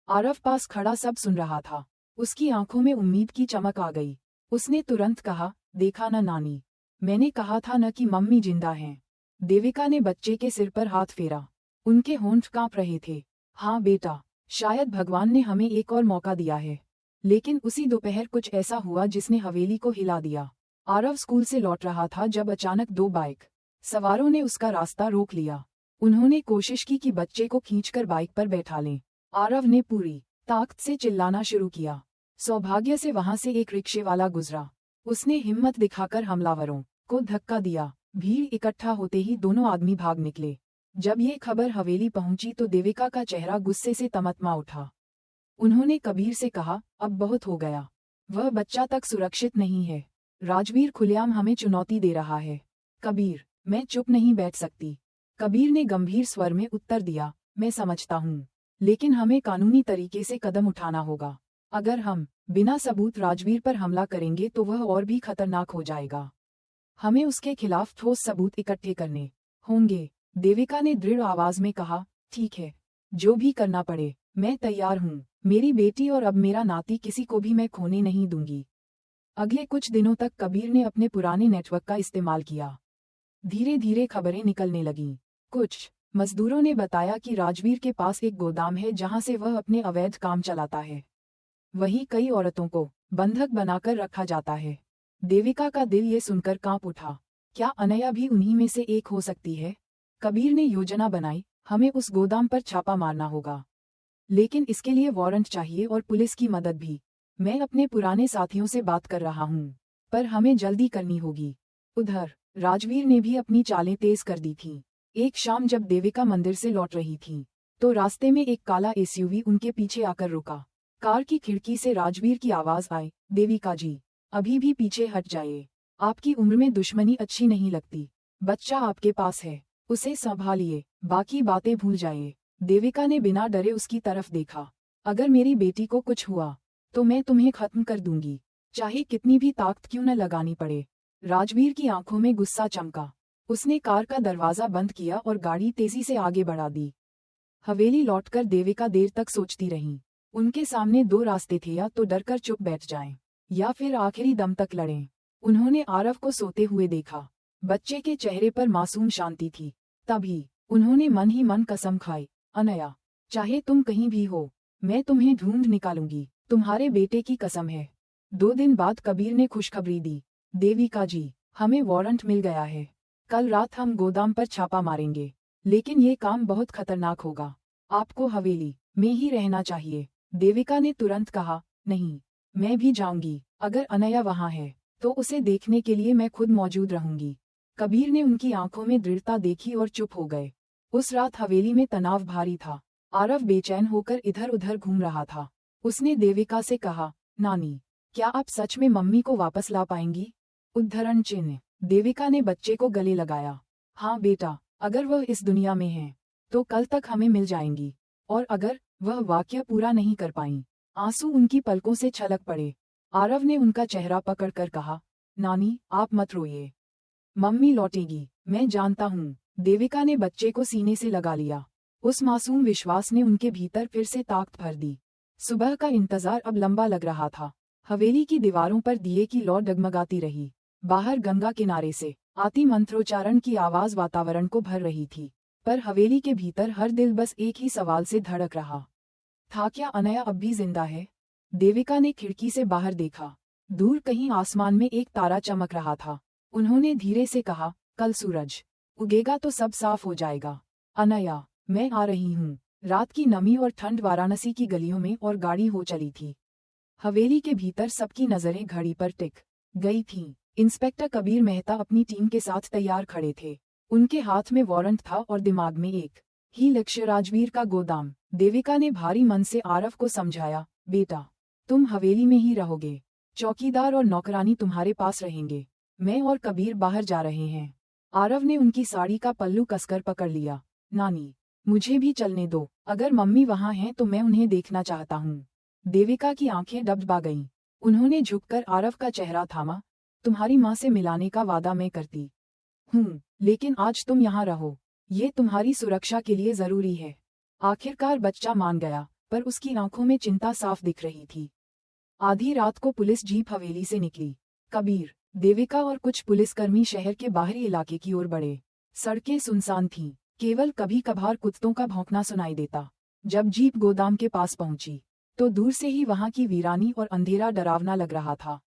आरव पास खड़ा सब सुन रहा था। उसकी आंखों में उम्मीद की चमक आ गई। उसने तुरंत कहा, देखा न नानी, मैंने कहा था न कि मम्मी जिंदा हैं। देविका ने बच्चे के सिर पर हाथ फेरा। उनके होंठ कांप रहे थे। हाँ बेटा, शायद भगवान ने हमें एक और मौका दिया है। लेकिन उसी दोपहर कुछ ऐसा हुआ जिसने हवेली को हिला दिया। आरव स्कूल से लौट रहा था जब अचानक दो बाइक सवारों ने उसका रास्ता रोक लिया। उन्होंने कोशिश की कि बच्चे को खींचकर बाइक पर बैठा लें। आरव ने पूरी ताकत से चिल्लाना शुरू किया। सौभाग्य से वहां से एक रिक्शे वाला गुजरा। उसने हिम्मत दिखाकर हमलावरों को धक्का दिया। भीड़ इकट्ठा होते ही दोनों आदमी भाग निकले। जब ये खबर हवेली पहुंची तो देविका का चेहरा गुस्से से तमतमा उठा। उन्होंने कबीर से कहा, अब बहुत हो गया। वह बच्चा तक सुरक्षित नहीं है। राजवीर खुलेआम हमें चुनौती दे रहा है। कबीर, मैं चुप नहीं बैठ सकती। कबीर ने गंभीर स्वर में उत्तर दिया, मैं समझता हूँ, लेकिन हमें कानूनी तरीके से कदम उठाना होगा। अगर हम बिना सबूत राजवीर पर हमला करेंगे तो वह और भी खतरनाक हो जाएगा। हमें उसके खिलाफ ठोस सबूत इकट्ठे करने होंगे। देविका ने दृढ़ आवाज में कहा, ठीक है, जो भी करना पड़े, मैं तैयार हूँ। मेरी बेटी और अब मेरा नाती किसी को भी मैं खोने नहीं दूंगी। अगले कुछ दिनों तक कबीर ने अपने पुराने नेटवर्क का इस्तेमाल किया। धीरे धीरे खबरें निकलने लगीं। कुछ मजदूरों ने बताया कि राजवीर के पास एक गोदाम है जहां से वह अपने अवैध काम चलाता है। वहीं कई औरतों को बंधक बनाकर रखा जाता है। देविका का दिल ये सुनकर कांप उठा। क्या अनया भी उन्हीं में से एक हो सकती है? कबीर ने योजना बनाई, हमें उस गोदाम पर छापा मारना होगा, लेकिन इसके लिए वारंट चाहिए और पुलिस की मदद भी। मैं अपने पुराने साथियों से बात कर रहा हूँ, पर हमें जल्दी करनी होगी। उधर राजवीर ने भी अपनी चालें तेज कर दी थीं। एक शाम जब देविका मंदिर से लौट रही थी, तो रास्ते में एक काला एसयूवी उनके पीछे आकर रुका। कार की खिड़की से राजवीर की आवाज आई, देविका जी, अभी भी पीछे हट जाइए। आपकी उम्र में दुश्मनी अच्छी नहीं लगती। बच्चा आपके पास है, उसे संभालिए, बाकी बातें भूल जाइए। देविका ने बिना डरे उसकी तरफ देखा। अगर मेरी बेटी को कुछ हुआ तो मैं तुम्हें खत्म कर दूंगी, चाहे कितनी भी ताकत क्यों न लगानी पड़े। राजवीर की आंखों में गुस्सा चमका। उसने कार का दरवाजा बंद किया और गाड़ी तेजी से आगे बढ़ा दी। हवेली लौटकर देविका देर तक सोचती रही। उनके सामने दो रास्ते थे, या तो डरकर चुप बैठ जाएं, या फिर आखिरी दम तक लड़ें। उन्होंने आरव को सोते हुए देखा। बच्चे के चेहरे पर मासूम शांति थी। तभी उन्होंने मन ही मन कसम खाई, अनया, चाहे तुम कहीं भी हो, मैं तुम्हें ढूंढ निकालूंगी, तुम्हारे बेटे की कसम है। 2 दिन बाद कबीर ने खुशखबरी दी, देविका जी, हमें वारंट मिल गया है। कल रात हम गोदाम पर छापा मारेंगे, लेकिन ये काम बहुत खतरनाक होगा। आपको हवेली में ही रहना चाहिए। देविका ने तुरंत कहा, नहीं, मैं भी जाऊंगी। अगर अनया वहाँ है तो उसे देखने के लिए मैं खुद मौजूद रहूंगी। कबीर ने उनकी आंखों में दृढ़ता देखी और चुप हो गए। उस रात हवेली में तनाव भारी था। आरव बेचैन होकर इधर उधर घूम रहा था। उसने देविका से कहा, नानी, क्या आप सच में मम्मी को वापस ला पाएंगी? उद्धरण चिन्ह। देविका ने बच्चे को गले लगाया। हाँ बेटा, अगर वह इस दुनिया में है तो कल तक हमें मिल जाएंगी, और अगर वह वाक्य पूरा नहीं कर पाई। आंसू उनकी पलकों से छलक पड़े। आरव ने उनका चेहरा पकड़कर कहा, नानी, आप मत रोइए, मम्मी लौटेगी, मैं जानता हूँ। देविका ने बच्चे को सीने से लगा लिया। उस मासूम विश्वास ने उनके भीतर फिर से ताकत भर दी। सुबह का इंतजार अब लंबा लग रहा था। हवेली की दीवारों पर दिए की लौ डगमगाती रही। बाहर गंगा किनारे से आती मंत्रोच्चारण की आवाज वातावरण को भर रही थी, पर हवेली के भीतर हर दिल बस एक ही सवाल से धड़क रहा था, क्या अनया अब भी जिंदा है? देविका ने खिड़की से बाहर देखा। दूर कहीं आसमान में एक तारा चमक रहा था। उन्होंने धीरे से कहा, कल सूरज उगेगा तो सब साफ हो जाएगा। अनया, मैं आ रही हूँ। रात की नमी और ठंड वाराणसी की गलियों में और गाढ़ी हो चली थी। हवेली के भीतर सबकी नजरें घड़ी पर टिक गई थीं। इंस्पेक्टर कबीर मेहता अपनी टीम के साथ तैयार खड़े थे। उनके हाथ में वारंट था और दिमाग में एक ही लक्ष्य, राजवीर का गोदाम। देविका ने भारी मन से आरव को समझाया, बेटा, तुम हवेली में ही रहोगे, चौकीदार और नौकरानी तुम्हारे पास रहेंगे। मैं और कबीर बाहर जा रहे हैं। आरव ने उनकी साड़ी का पल्लू कसकर पकड़ लिया। नानी, मुझे भी चलने दो। अगर मम्मी वहाँ हैं तो मैं उन्हें देखना चाहता हूँ। देविका की आंखें डबडबा गईं। उन्होंने झुककर आरव का चेहरा थामा। तुम्हारी माँ से मिलाने का वादा मैं करती हूँ, लेकिन आज तुम यहाँ रहो, ये तुम्हारी सुरक्षा के लिए जरूरी है। आखिरकार बच्चा मान गया, पर उसकी आंखों में चिंता साफ दिख रही थी। आधी रात को पुलिस जीप हवेली से निकली। कबीर, देविका और कुछ पुलिसकर्मी शहर के बाहरी इलाके की ओर बढ़े। सड़कें सुनसान थीं, केवल कभी कभार कुत्तों का भौंकना सुनाई देता। जब जीप गोदाम के पास पहुंची, तो दूर से ही वहां की वीरानी और अंधेरा डरावना लग रहा था।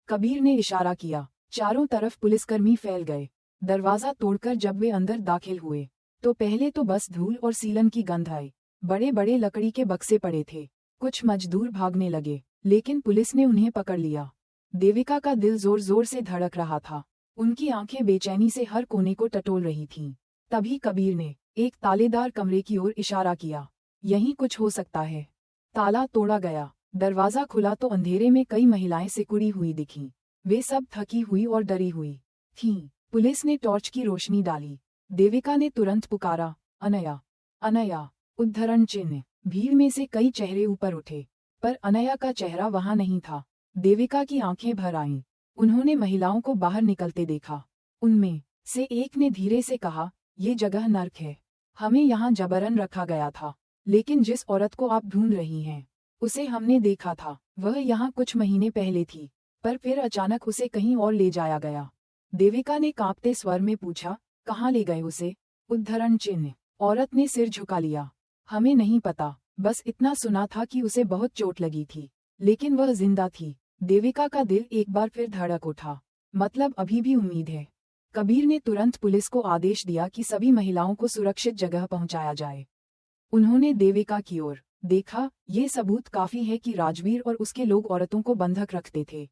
कबीर ने इशारा किया। चारों तरफ पुलिसकर्मी फैल गए। दरवाजा तोड़कर जब वे अंदर दाखिल हुए, तो पहले तो बस धूल और सीलन की गंध आई। बड़े बड़े लकड़ी के बक्से पड़े थे। कुछ मजदूर भागने लगे, लेकिन पुलिस ने उन्हें पकड़ लिया। देविका का दिल जोर जोर से धड़क रहा था। उनकी आंखें बेचैनी से हर कोने को टटोल रही थीं। तभी कबीर ने एक तालेदार कमरे की ओर इशारा किया। यहीं कुछ हो सकता है। ताला तोड़ा गया। दरवाजा खुला तो अंधेरे में कई महिलाएं सिकुड़ी हुई दिखीं। वे सब थकी हुई और डरी हुई थीं। पुलिस ने टॉर्च की रोशनी डाली। देविका ने तुरंत पुकारा, अनया, अनया। उद्धरण चिन्ह। भीड़ में से कई चेहरे ऊपर उठे, पर अनया का चेहरा वहां नहीं था। देविका की आंखें भर आईं। उन्होंने महिलाओं को बाहर निकलते देखा। उनमें से एक ने धीरे से कहा, ये जगह नर्क है। हमें यहाँ जबरन रखा गया था, लेकिन जिस औरत को आप ढूंढ रही हैं, उसे हमने देखा था। वह यहाँ कुछ महीने पहले थी, पर फिर अचानक उसे कहीं और ले जाया गया। देविका ने कांपते स्वर में पूछा, कहाँ ले गए उसे? उद्धरण चिन्ह। औरत ने सिर झुका लिया। हमें नहीं पता, बस इतना सुना था कि उसे बहुत चोट लगी थी, लेकिन वह जिंदा थी। देविका का दिल एक बार फिर धड़क उठा। मतलब अभी भी उम्मीद है। कबीर ने तुरंत पुलिस को आदेश दिया कि सभी महिलाओं को सुरक्षित जगह पहुंचाया जाए। उन्होंने देविका की ओर देखा। ये सबूत काफी है कि राजवीर और उसके लोग औरतों को बंधक रखते थे।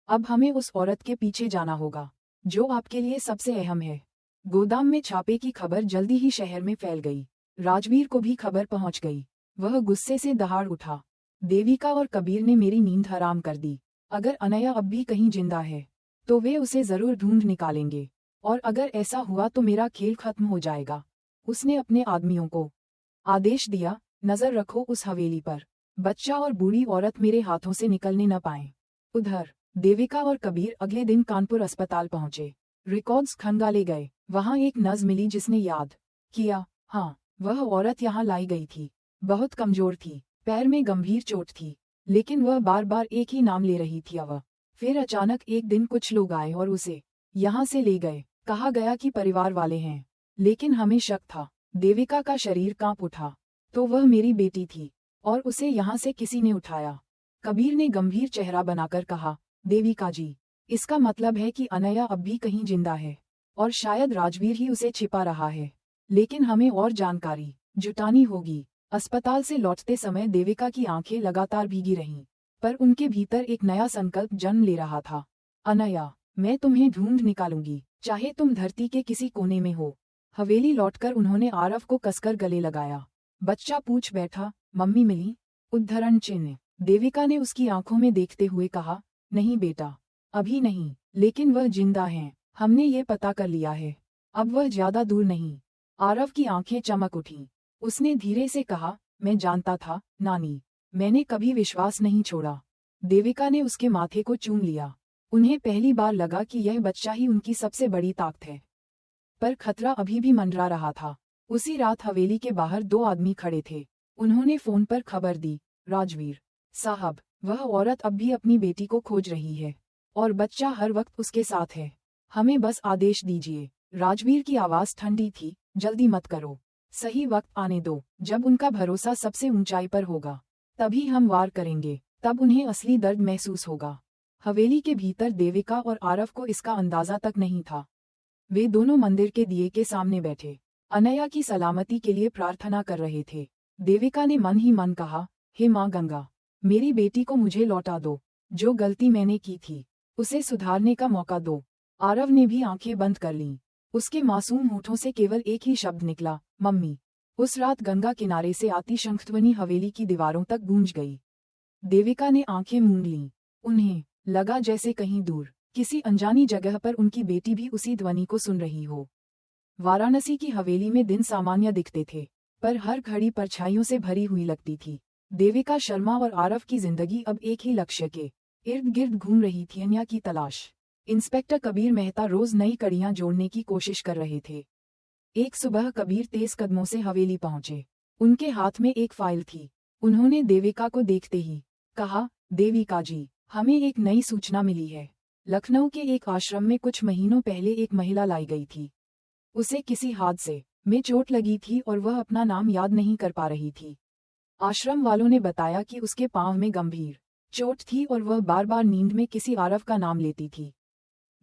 अब हमें उस औरत के पीछे जाना होगा, जो आपके लिए सबसे अहम है। गोदाम में छापे की खबर जल्दी ही शहर में फैल गई। राजवीर को भी खबर पहुंच गई। वह गुस्से से दहाड़ उठा। देविका और कबीर ने मेरी नींद हराम कर दी। अगर अनया अब भी कहीं जिंदा है तो वे उसे जरूर ढूंढ निकालेंगे, और अगर ऐसा हुआ तो मेरा खेल खत्म हो जाएगा। उसने अपने आदमियों को आदेश दिया, नजर रखो उस हवेली पर। बच्चा और बूढ़ी औरत मेरे हाथों से निकलने न पाएं। उधर देविका और कबीर अगले दिन कानपुर अस्पताल पहुंचे। रिकॉर्ड्स खंगाले गए। वहां एक नर्स मिली जिसने याद किया, हाँ, वह औरत यहाँ लाई गई थी। बहुत कमजोर थी, पैर में गंभीर चोट थी, लेकिन वह बार बार एक ही नाम ले रही थी। वह फिर अचानक एक दिन कुछ लोग आए और उसे यहाँ से ले गए। कहा गया कि परिवार वाले हैं, लेकिन हमें शक था। देविका का शरीर कांप उठा। तो वह मेरी बेटी थी, और उसे यहाँ से किसी ने उठाया। कबीर ने गंभीर चेहरा बनाकर कहा, देविका जी, इसका मतलब है कि अनया अब भी कहीं जिंदा है, और शायद राजवीर ही उसे छिपा रहा है। लेकिन हमें और जानकारी जुटानी होगी। अस्पताल से लौटते समय देविका की आंखें लगातार भीगी रहीं, पर उनके भीतर एक नया संकल्प जन्म ले रहा था। अनया, मैं तुम्हें ढूंढ निकालूंगी, चाहे तुम धरती के किसी कोने में हो। हवेली लौटकर उन्होंने आरव को कसकर गले लगाया। बच्चा पूछ बैठा, मम्मी मिली? उद्धरण चिन्ह। देविका ने उसकी आंखों में देखते हुए कहा, नहीं बेटा, अभी नहीं, लेकिन वह जिंदा हैं। हमने ये पता कर लिया है। अब वह ज्यादा दूर नहीं। आरव की आंखें चमक उठीं। उसने धीरे से कहा, मैं जानता था नानी, मैंने कभी विश्वास नहीं छोड़ा। देविका ने उसके माथे को चूम लिया। उन्हें पहली बार लगा कि यह बच्चा ही उनकी सबसे बड़ी ताकत है। पर खतरा अभी भी मंडरा रहा था। उसी रात हवेली के बाहर दो आदमी खड़े थे। उन्होंने फोन पर खबर दी, राजवीर साहब, वह औरत अब भी अपनी बेटी को खोज रही है, और बच्चा हर वक्त उसके साथ है। हमें बस आदेश दीजिए। राजवीर की आवाज ठंडी थी, जल्दी मत करो। सही वक्त आने दो, जब उनका भरोसा सबसे ऊंचाई पर होगा, तभी हम वार करेंगे। तब उन्हें असली दर्द महसूस होगा। हवेली के भीतर देविका और आरव को इसका अंदाजा तक नहीं था। वे दोनों मंदिर के दिए के सामने बैठे, अनया की सलामती के लिए प्रार्थना कर रहे थे। देविका ने मन ही मन कहा, हे माँ गंगा, मेरी बेटी को मुझे लौटा दो। जो गलती मैंने की थी, उसे सुधारने का मौका दो। आरव ने भी आंखें बंद कर लीं। उसके मासूम होठों से केवल एक ही शब्द निकला, मम्मी। उस रात गंगा किनारे से आती शंखध्वनि हवेली की दीवारों तक गूंज गई। देविका ने आंखें मूंद लीं। उन्हें लगा जैसे कहीं दूर, किसी अनजानी जगह पर उनकी बेटी भी उसी ध्वनि को सुन रही हो। वाराणसी की हवेली में दिन सामान्य दिखते थे, पर हर घड़ी परछाइयों से भरी हुई लगती थी। देविका शर्मा और आरव की जिंदगी अब एक ही लक्ष्य के इर्द गिर्द घूम रही थी, अनया की तलाश। इंस्पेक्टर कबीर मेहता रोज नई कड़ियां जोड़ने की कोशिश कर रहे थे। एक सुबह कबीर तेज कदमों से हवेली पहुंचे। उनके हाथ में एक फाइल थी। उन्होंने देविका को देखते ही कहा, देविका जी, हमें एक नई सूचना मिली है। लखनऊ के एक आश्रम में कुछ महीनों पहले एक महिला लाई गई थी। उसे किसी हादसे में चोट लगी थी और वह अपना नाम याद नहीं कर पा रही थी। आश्रम वालों ने बताया कि उसके पांव में गंभीर चोट थी और वह बार बार नींद में किसी आरव का नाम लेती थी।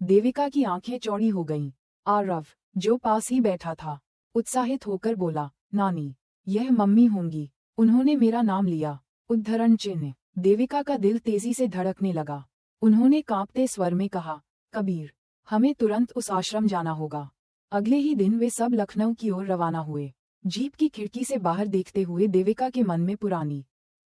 देविका की आंखें चौड़ी हो गईं। आरव, जो पास ही बैठा था, उत्साहित होकर बोला, नानी, यह मम्मी होंगी। उन्होंने मेरा नाम लिया। उद्धरण चिन्ह। देविका का दिल तेजी से धड़कने लगा। उन्होंने कांपते स्वर में कहा, कबीर, हमें तुरंत उस आश्रम जाना होगा। अगले ही दिन वे सब लखनऊ की ओर रवाना हुए। जीप की खिड़की से बाहर देखते हुए देविका के मन में पुरानी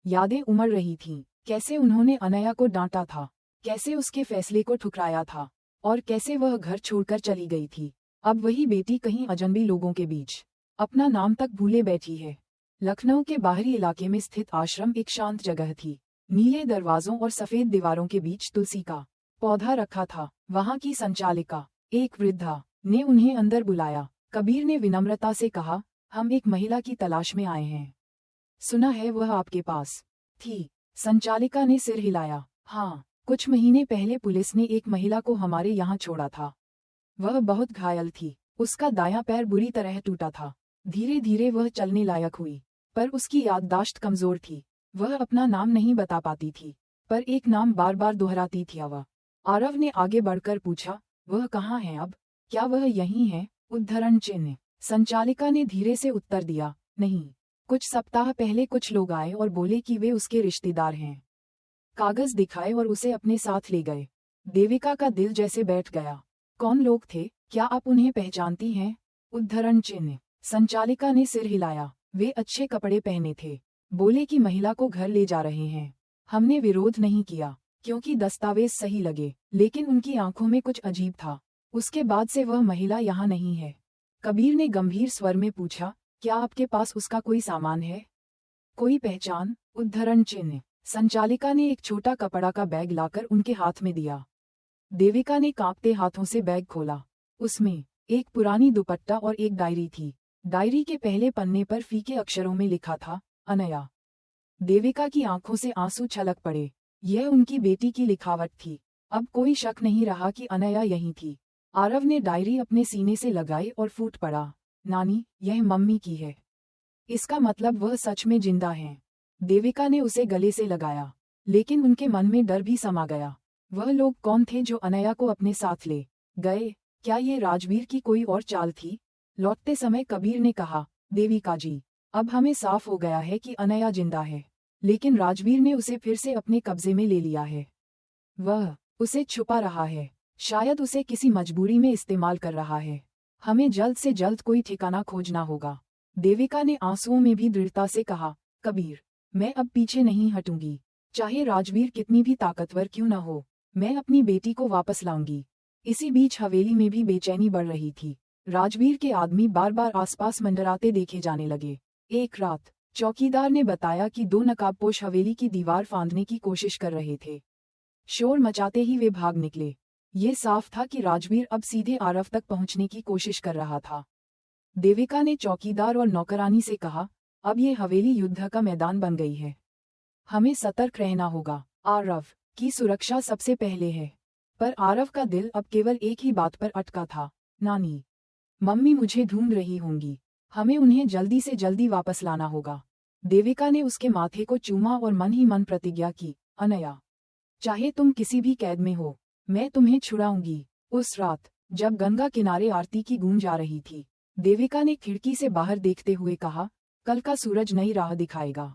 यादें उमड़ रही थीं। कैसे उन्होंने अनया को डांटा था, कैसे उसके फैसले को ठुकराया था, और कैसे वह घर छोड़कर चली गई थी। अब वही बेटी कहीं अजनबी लोगों के बीच अपना नाम तक भूले बैठी है। लखनऊ के बाहरी इलाके में स्थित आश्रम एक शांत जगह थी। नीले दरवाजों और सफेद दीवारों के बीच तुलसी का पौधा रखा था। वहां की संचालिका, एक वृद्धा, ने उन्हें अंदर बुलाया। कबीर ने विनम्रता से कहा, हम एक महिला की तलाश में आए हैं। सुना है वह आपके पास थी। संचालिका ने सिर हिलाया, हाँ, कुछ महीने पहले पुलिस ने एक महिला को हमारे यहाँ छोड़ा था। वह बहुत घायल थी। उसका दायां पैर बुरी तरह टूटा था। धीरे धीरे वह चलने लायक हुई, पर उसकी याददाश्त कमजोर थी। वह अपना नाम नहीं बता पाती थी। पर एक नाम बार बार दोहराती थी वह। आरव ने आगे बढ़कर पूछा, वह कहाँ है अब? क्या वह यहीं है? उद्धरण चिन्ह। संचालिका ने धीरे से उत्तर दिया, नहीं। कुछ सप्ताह पहले कुछ लोग आए और बोले कि वे उसके रिश्तेदार हैं। कागज दिखाए और उसे अपने साथ ले गए। देविका का दिल जैसे बैठ गया। कौन लोग थे? क्या आप उन्हें पहचानती हैं? उद्धरण चिन्ह। संचालिका ने सिर हिलाया। वे अच्छे कपड़े पहने थे। बोले कि महिला को घर ले जा रहे हैं। हमने विरोध नहीं किया, क्योंकि दस्तावेज सही लगे, लेकिन उनकी आंखों में कुछ अजीब था। उसके बाद से वह महिला यहाँ नहीं है। कबीर ने गंभीर स्वर में पूछा, क्या आपके पास उसका कोई सामान है? कोई पहचान? उद्धरण चिन्ह। संचालिका ने एक छोटा कपड़ा का बैग लाकर उनके हाथ में दिया। देविका ने कांपते हाथों से बैग खोला। उसमें एक पुरानी दुपट्टा और एक डायरी थी। डायरी के पहले पन्ने पर फीके अक्षरों में लिखा था, अनया। देविका की आंखों से आंसू छलक पड़े। यह उनकी बेटी की लिखावट थी। अब कोई शक नहीं रहा कि अनया यही थी। आरव ने डायरी अपने सीने से लगाई और फूट पड़ा, नानी, यह मम्मी की है। इसका मतलब वह सच में जिंदा हैं। देविका ने उसे गले से लगाया, लेकिन उनके मन में डर भी समा गया। वह लोग कौन थे जो अनया को अपने साथ ले गए? क्या ये राजवीर की कोई और चाल थी? लौटते समय कबीर ने कहा, देविका जी, अब हमें साफ हो गया है कि अनया जिंदा है, लेकिन राजवीर ने उसे फिर से अपने कब्जे में ले लिया है। वह उसे छुपा रहा है, शायद उसे किसी मजबूरी में इस्तेमाल कर रहा है। हमें जल्द से जल्द कोई ठिकाना खोजना होगा। देविका ने आंसुओं में भी दृढ़ता से कहा, कबीर, मैं अब पीछे नहीं हटूंगी। चाहे राजवीर कितनी भी ताकतवर क्यों न हो, मैं अपनी बेटी को वापस लाऊंगी। इसी बीच हवेली में भी बेचैनी बढ़ रही थी। राजवीर के आदमी बार बार आसपास मंडराते देखे जाने लगे। एक रात चौकीदार ने बताया कि दो नकाबपोश हवेली की दीवार फांदने की कोशिश कर रहे थे। शोर मचाते ही वे भाग निकले। ये साफ था कि राजवीर अब सीधे आरव तक पहुंचने की कोशिश कर रहा था। देविका ने चौकीदार और नौकरानी से कहा, अब ये हवेली युद्ध का मैदान बन गई है। हमें सतर्क रहना होगा। आरव की सुरक्षा सबसे पहले है। पर आरव का दिल अब केवल एक ही बात पर अटका था, नानी, मम्मी मुझे ढूंढ रही होंगी। हमें उन्हें जल्दी से जल्दी वापस लाना होगा। देविका ने उसके माथे को चूमा और मन ही मन प्रतिज्ञा की, अनया, चाहे तुम किसी भी कैद में हो, मैं तुम्हें छुड़ाऊंगी। उस रात जब गंगा किनारे आरती की गूंज आ रही थी, देविका ने खिड़की से बाहर देखते हुए कहा, कल का सूरज नई राह दिखाएगा।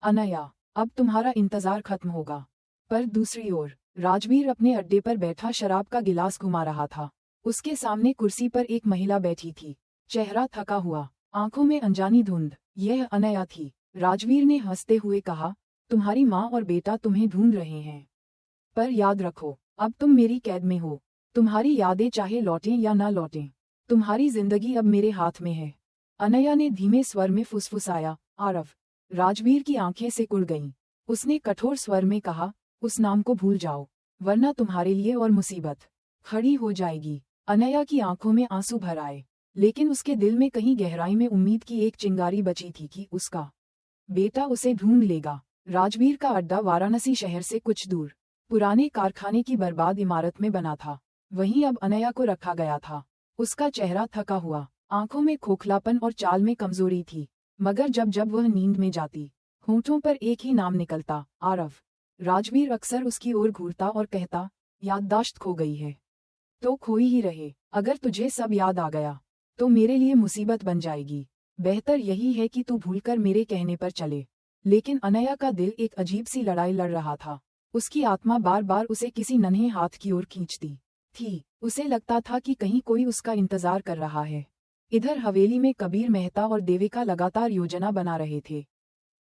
अनया, अब तुम्हारा इंतजार खत्म होगा। पर दूसरी ओर राजवीर अपने अड्डे पर बैठा शराब का गिलास घुमा रहा था। उसके सामने कुर्सी पर एक महिला बैठी थी, चेहरा थका हुआ, आंखों में अनजानी धुंध। यह अनया थी। राजवीर ने हंसते हुए कहा, तुम्हारी माँ और बेटा तुम्हें ढूंढ रहे हैं। पर याद रखो, अब तुम मेरी कैद में हो। तुम्हारी यादें चाहे लौटें या ना लौटें, तुम्हारी जिंदगी अब मेरे हाथ में है। अनया ने धीमे स्वर में फुसफुसाया, आरव। राजवीर की आंखें सिकुड़ गईं। उसने कठोर स्वर में कहा, उस नाम को भूल जाओ, वरना तुम्हारे लिए और मुसीबत खड़ी हो जाएगी। अनया की आंखों में आंसू भर आए, लेकिन उसके दिल में कहीं गहराई में उम्मीद की एक चिंगारी बची थी कि उसका बेटा उसे ढूंढ लेगा। राजवीर का अड्डा वाराणसी शहर से कुछ दूर पुराने कारखाने की बर्बाद इमारत में बना था। वहीं अब अनया को रखा गया था। उसका चेहरा थका हुआ, आंखों में खोखलापन और चाल में कमजोरी थी, मगर जब जब वह नींद में जाती, होठों पर एक ही नाम निकलता, आरव। राजवीर अक्सर उसकी ओर घूरता और कहता, याददाश्त खो गई है तो खोई ही रहे। अगर तुझे सब याद आ गया तो मेरे लिए मुसीबत बन जाएगी। बेहतर यही है कि तू भूलकर मेरे कहने पर चले। लेकिन अनया का दिल एक अजीब सी लड़ाई लड़ रहा था। उसकी आत्मा बार बार उसे किसी नन्हे हाथ की ओर खींचती थी। उसे लगता था कि कहीं कोई उसका इंतजार कर रहा है। इधर हवेली में कबीर मेहता और देविका लगातार योजना बना रहे थे।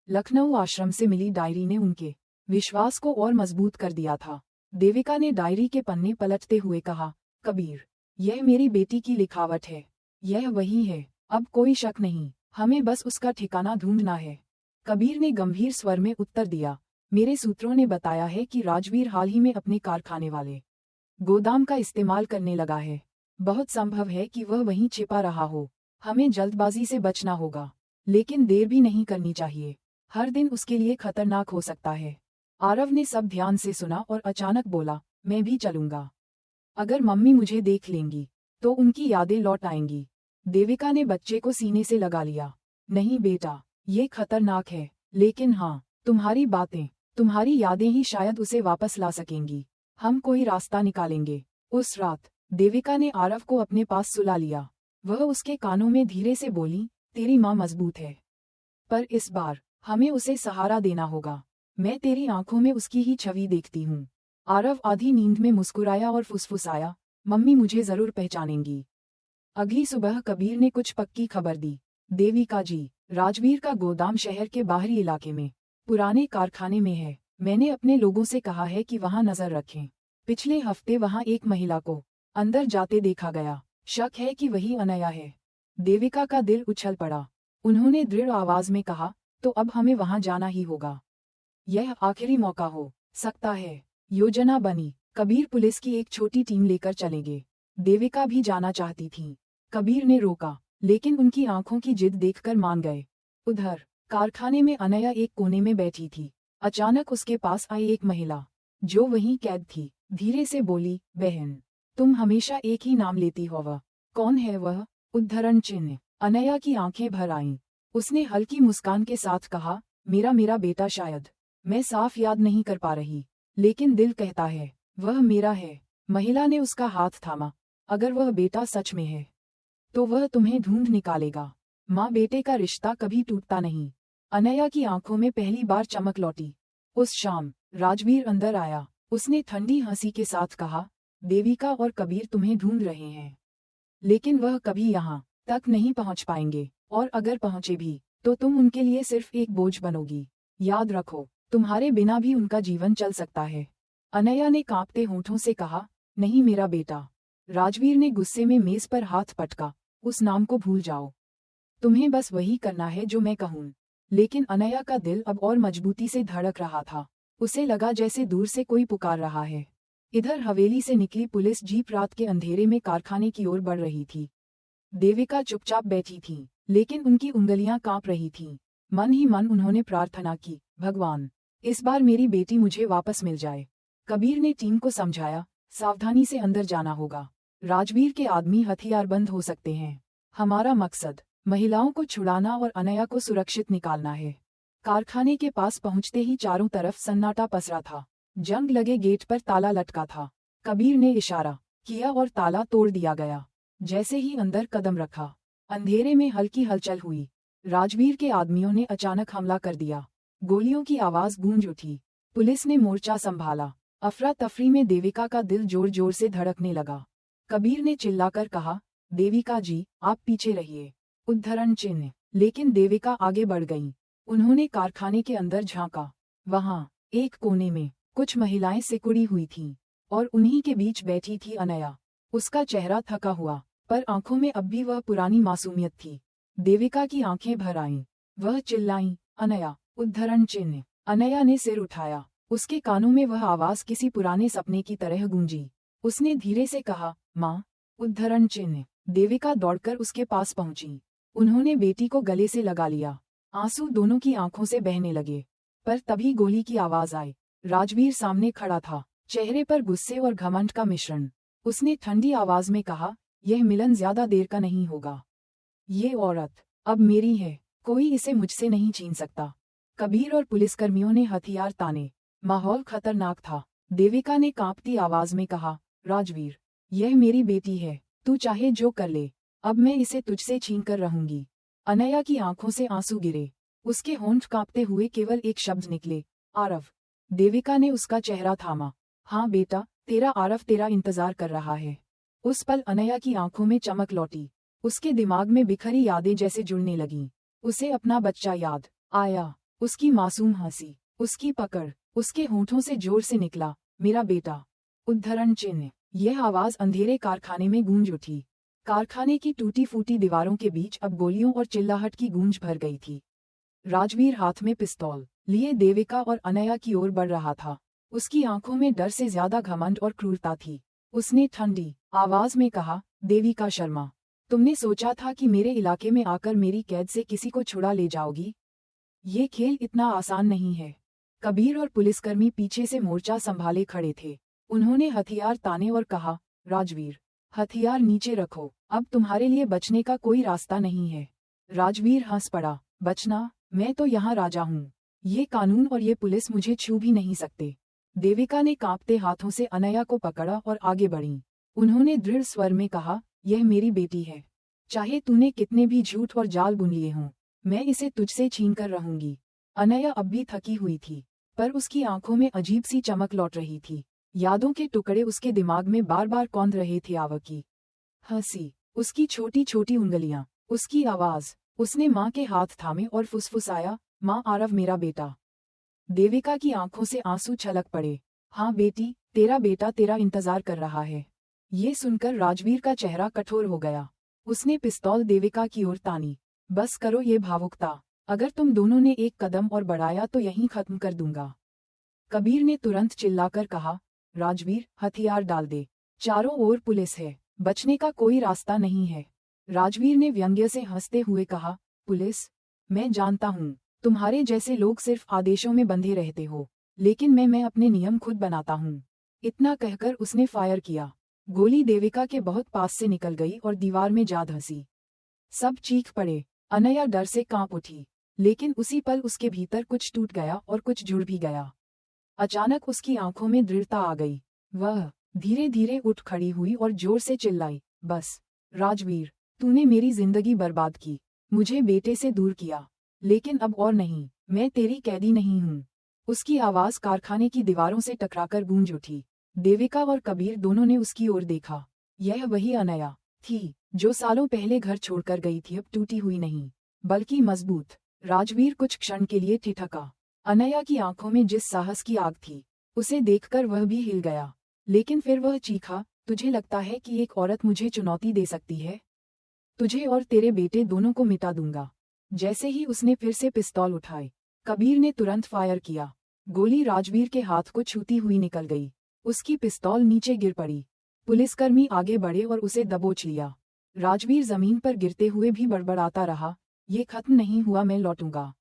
लखनऊ आश्रम से मिली डायरी ने उनके विश्वास को और मजबूत कर दिया था। देविका ने डायरी के पन्ने पलटते हुए कहा, कबीर, यह मेरी बेटी की लिखावट है। यह वही है, अब कोई शक नहीं, हमें बस उसका ठिकाना ढूंढना है। कबीर ने गंभीर स्वर में उत्तर दिया, मेरे सूत्रों ने बताया है कि राजवीर हाल ही में अपने कारखाने वाले गोदाम का इस्तेमाल करने लगा है। बहुत संभव है कि वह वहीं छिपा रहा हो। हमें जल्दबाजी से बचना होगा, लेकिन देर भी नहीं करनी चाहिए। हर दिन उसके लिए खतरनाक हो सकता है। आरव ने सब ध्यान से सुना और अचानक बोला, मैं भी चलूंगा। अगर मम्मी मुझे देख लेंगी तो उनकी यादें लौट आएंगी। देविका ने बच्चे को सीने से लगा लिया। नहीं बेटा, ये खतरनाक है, लेकिन हाँ, तुम्हारी बातें तुम्हारी यादें ही शायद उसे वापस ला सकेंगी। हम कोई रास्ता निकालेंगे। उस रात देविका ने आरव को अपने पास सुला लिया। वह उसके कानों में धीरे से बोली, तेरी माँ मजबूत है, पर इस बार हमें उसे सहारा देना होगा। मैं तेरी आंखों में उसकी ही छवि देखती हूँ। आरव आधी नींद में मुस्कुराया और फुसफुसाया, मम्मी मुझे जरूर पहचानेंगी। अगली सुबह कबीर ने कुछ पक्की खबर दी। देविका जी, राजवीर का गोदाम शहर के बाहरी इलाके में पुराने कारखाने में है। मैंने अपने लोगों से कहा है कि वहां नजर रखें। पिछले हफ्ते वहां एक महिला को अंदर जाते देखा गया। शक है कि वही अनया है। देविका का दिल उछल पड़ा। उन्होंने दृढ़ आवाज में कहा, तो अब हमें वहां जाना ही होगा। यह आखिरी मौका हो सकता है। योजना बनी। कबीर पुलिस की एक छोटी टीम लेकर चलेंगे। देविका भी जाना चाहती थी। कबीर ने रोका, लेकिन उनकी आंखों की जिद देखकर मान गए। उधर कारखाने में अनया एक कोने में बैठी थी। अचानक उसके पास आई एक महिला, जो वहीं कैद थी। धीरे से बोली, बहन, तुम हमेशा एक ही नाम लेती हो, वह कौन है? वह उद्धरण चिन्ह। अनया की आंखें भर आईं। उसने हल्की मुस्कान के साथ कहा, मेरा मेरा बेटा शायद। मैं साफ याद नहीं कर पा रही, लेकिन दिल कहता है वह मेरा है। महिला ने उसका हाथ थामा। अगर वह बेटा सच में है, तो वह तुम्हें ढूंढ निकालेगा। माँ बेटे का रिश्ता कभी टूटता नहीं। अनया की आंखों में पहली बार चमक लौटी। उस शाम राजवीर अंदर आया। उसने ठंडी हंसी के साथ कहा, देविका और कबीर तुम्हें ढूंढ रहे हैं, लेकिन वह कभी यहाँ तक नहीं पहुँच पाएंगे, और अगर पहुँचे भी तो तुम उनके लिए सिर्फ एक बोझ बनोगी। याद रखो, तुम्हारे बिना भी उनका जीवन चल सकता है। अनया ने कांपते होठों से कहा, नहीं मेरा बेटा। राजवीर ने गुस्से में मेज पर हाथ पटका, उस नाम को भूल जाओ। तुम्हें बस वही करना है जो मैं कहूँ। लेकिन अनया का दिल अब और मजबूती से धड़क रहा था। उसे लगा जैसे दूर से कोई पुकार रहा है। इधर हवेली से निकली पुलिस जीप रात के अंधेरे में कारखाने की ओर बढ़ रही थी। देविका चुपचाप बैठी थी, लेकिन उनकी उंगलियां कांप रही थीं। मन ही मन उन्होंने प्रार्थना की, भगवान, इस बार मेरी बेटी मुझे वापस मिल जाए। कबीर ने टीम को समझाया, सावधानी से अंदर जाना होगा। राजवीर के आदमी हथियारबंद हो सकते हैं। हमारा मकसद महिलाओं को छुड़ाना और अनया को सुरक्षित निकालना है। कारखाने के पास पहुंचते ही चारों तरफ सन्नाटा पसरा था। जंग लगे गेट पर ताला लटका था। कबीर ने इशारा किया और ताला तोड़ दिया गया। जैसे ही अंदर कदम रखा, अंधेरे में हल्की हलचल हुई। राजवीर के आदमियों ने अचानक हमला कर दिया। गोलियों की आवाज गूंज उठी। पुलिस ने मोर्चा संभाला। अफरा तफरी में देविका का दिल जोर जोर से धड़कने लगा। कबीर ने चिल्लाकर कहा, देविका जी, आप पीछे रहिए। उद्धरण चिन्ह। लेकिन देविका आगे बढ़ गईं। उन्होंने कारखाने के अंदर झांका। वहां एक कोने में कुछ महिलाएं सिकुड़ी हुई थीं, और उन्हीं के बीच बैठी थी अनया। उसका चेहरा थका हुआ, पर आंखों में अब भी वह पुरानी मासूमियत थी। देविका की आंखें भर आईं। वह चिल्लाई, अनया। उद्धरण चिन्ह। अनया ने सिर उठाया। उसके कानों में वह आवाज किसी पुराने सपने की तरह गूंजी। उसने धीरे से कहा, माँ। उद्धरण चिन्ह। देविका दौड़कर उसके पास पहुंची। उन्होंने बेटी को गले से लगा लिया। आंसू दोनों की आंखों से बहने लगे। पर तभी गोली की आवाज आई। राजवीर सामने खड़ा था, चेहरे पर गुस्से और घमंड का मिश्रण। उसने ठंडी आवाज में कहा, यह मिलन ज्यादा देर का नहीं होगा। ये औरत अब मेरी है, कोई इसे मुझसे नहीं छीन सकता। कबीर और पुलिसकर्मियों ने हथियार ताने। माहौल खतरनाक था। देविका ने कांपती आवाज में कहा, राजवीर, यह मेरी बेटी है, तू चाहे जो कर ले, अब मैं इसे तुझसे छीन कर रहूंगी। अनया की आंखों से आंसू गिरे। उसके होंठ कांपते हुए केवल एक शब्द निकले, आरव। देविका ने उसका चेहरा थामा। हाँ बेटा, तेरा आरव तेरा इंतजार कर रहा है। उस पल अनया की आंखों में चमक लौटी। उसके दिमाग में बिखरी यादें जैसे जुड़ने लगीं। उसे अपना बच्चा याद आया। उसकी मासूम हंसी, उसकी पकड़, उसके होंठों से जोर से निकला, मेरा बेटा। उद्धरण चिन्ह। यह आवाज अंधेरे कारखाने में गूंज उठी। कारखाने की टूटी फूटी दीवारों के बीच अब गोलियों और चिल्लाहट की गूंज भर गई थी। राजवीर हाथ में पिस्तौल लिए देविका और अनया की ओर बढ़ रहा था। उसकी आंखों में डर से ज्यादा घमंड और क्रूरता थी। उसने ठंडी आवाज में कहा, देविका शर्मा, तुमने सोचा था कि मेरे इलाके में आकर मेरी कैद से किसी को छुड़ा ले जाओगी? ये खेल इतना आसान नहीं है। कबीर और पुलिसकर्मी पीछे से मोर्चा संभाले खड़े थे। उन्होंने हथियार ताने और कहा, राजवीर, हथियार नीचे रखो, अब तुम्हारे लिए बचने का कोई रास्ता नहीं है। राजवीर हंस पड़ा, बचना? मैं तो यहाँ राजा हूँ। ये कानून और ये पुलिस मुझे छू भी नहीं सकते। देविका ने कांपते हाथों से अनया को पकड़ा और आगे बढ़ी। उन्होंने दृढ़ स्वर में कहा, यह मेरी बेटी है। चाहे तूने कितने भी झूठ और जाल बुन लिए हों, मैं इसे तुझसे छीन कर रहूंगी। अनया अब भी थकी हुई थी, पर उसकी आंखों में अजीब सी चमक लौट रही थी। यादों के टुकड़े उसके दिमाग में बार बार कौंध रहे थे। आव की हंसी, उसकी छोटी छोटी उंगलियां, उसकी आवाज। उसने माँ के हाथ थामे और फुसफुसाया, माँ आरव मेरा बेटा। देविका की आंखों से आंसू छलक पड़े। हाँ बेटी, तेरा बेटा तेरा इंतजार कर रहा है। ये सुनकर राजवीर का चेहरा कठोर हो गया। उसने पिस्तौल देविका की ओर तानी। बस करो ये भावुकता, अगर तुम दोनों ने एक कदम और बढ़ाया तो यहीं खत्म कर दूंगा। कबीर ने तुरंत चिल्लाकर कहा, राजवीर हथियार डाल दे। चारों ओर पुलिस है, बचने का कोई रास्ता नहीं है। राजवीर ने व्यंग्य से हंसते हुए कहा, पुलिस? मैं जानता हूँ, तुम्हारे जैसे लोग सिर्फ आदेशों में बंधे रहते हो, लेकिन मैं अपने नियम खुद बनाता हूँ। इतना कहकर उसने फायर किया। गोली देविका के बहुत पास से निकल गई और दीवार में जा धंसी। सब चीख पड़े। अनया डर से कांप उठी, लेकिन उसी पल उसके भीतर कुछ टूट गया और कुछ जुड़ भी गया। अचानक उसकी आंखों में दृढ़ता आ गई। वह धीरे धीरे उठ खड़ी हुई और जोर से चिल्लाई, बस राजवीर, तूने मेरी जिंदगी बर्बाद की, मुझे बेटे से दूर किया, लेकिन अब और नहीं, मैं तेरी कैदी नहीं हूँ। उसकी आवाज कारखाने की दीवारों से टकराकर गूंज उठी। देविका और कबीर दोनों ने उसकी ओर देखा। यह वही अनया थी जो सालों पहले घर छोड़कर गई थी, अब टूटी हुई नहीं, बल्कि मजबूत। राजवीर कुछ क्षण के लिए ठिठका। अनया की आंखों में जिस साहस की आग थी, उसे देखकर वह भी हिल गया। लेकिन फिर वह चीखा, तुझे लगता है कि एक औरत मुझे चुनौती दे सकती है? तुझे और तेरे बेटे दोनों को मिटा दूंगा। जैसे ही उसने फिर से पिस्तौल उठाए, कबीर ने तुरंत फायर किया। गोली राजवीर के हाथ को छूती हुई निकल गई। उसकी पिस्तौल नीचे गिर पड़ी। पुलिसकर्मी आगे बढ़े और उसे दबोच लिया। राजवीर जमीन पर गिरते हुए भी बड़बड़ाता रहा, ये खत्म नहीं हुआ, मैं लौटूंगा।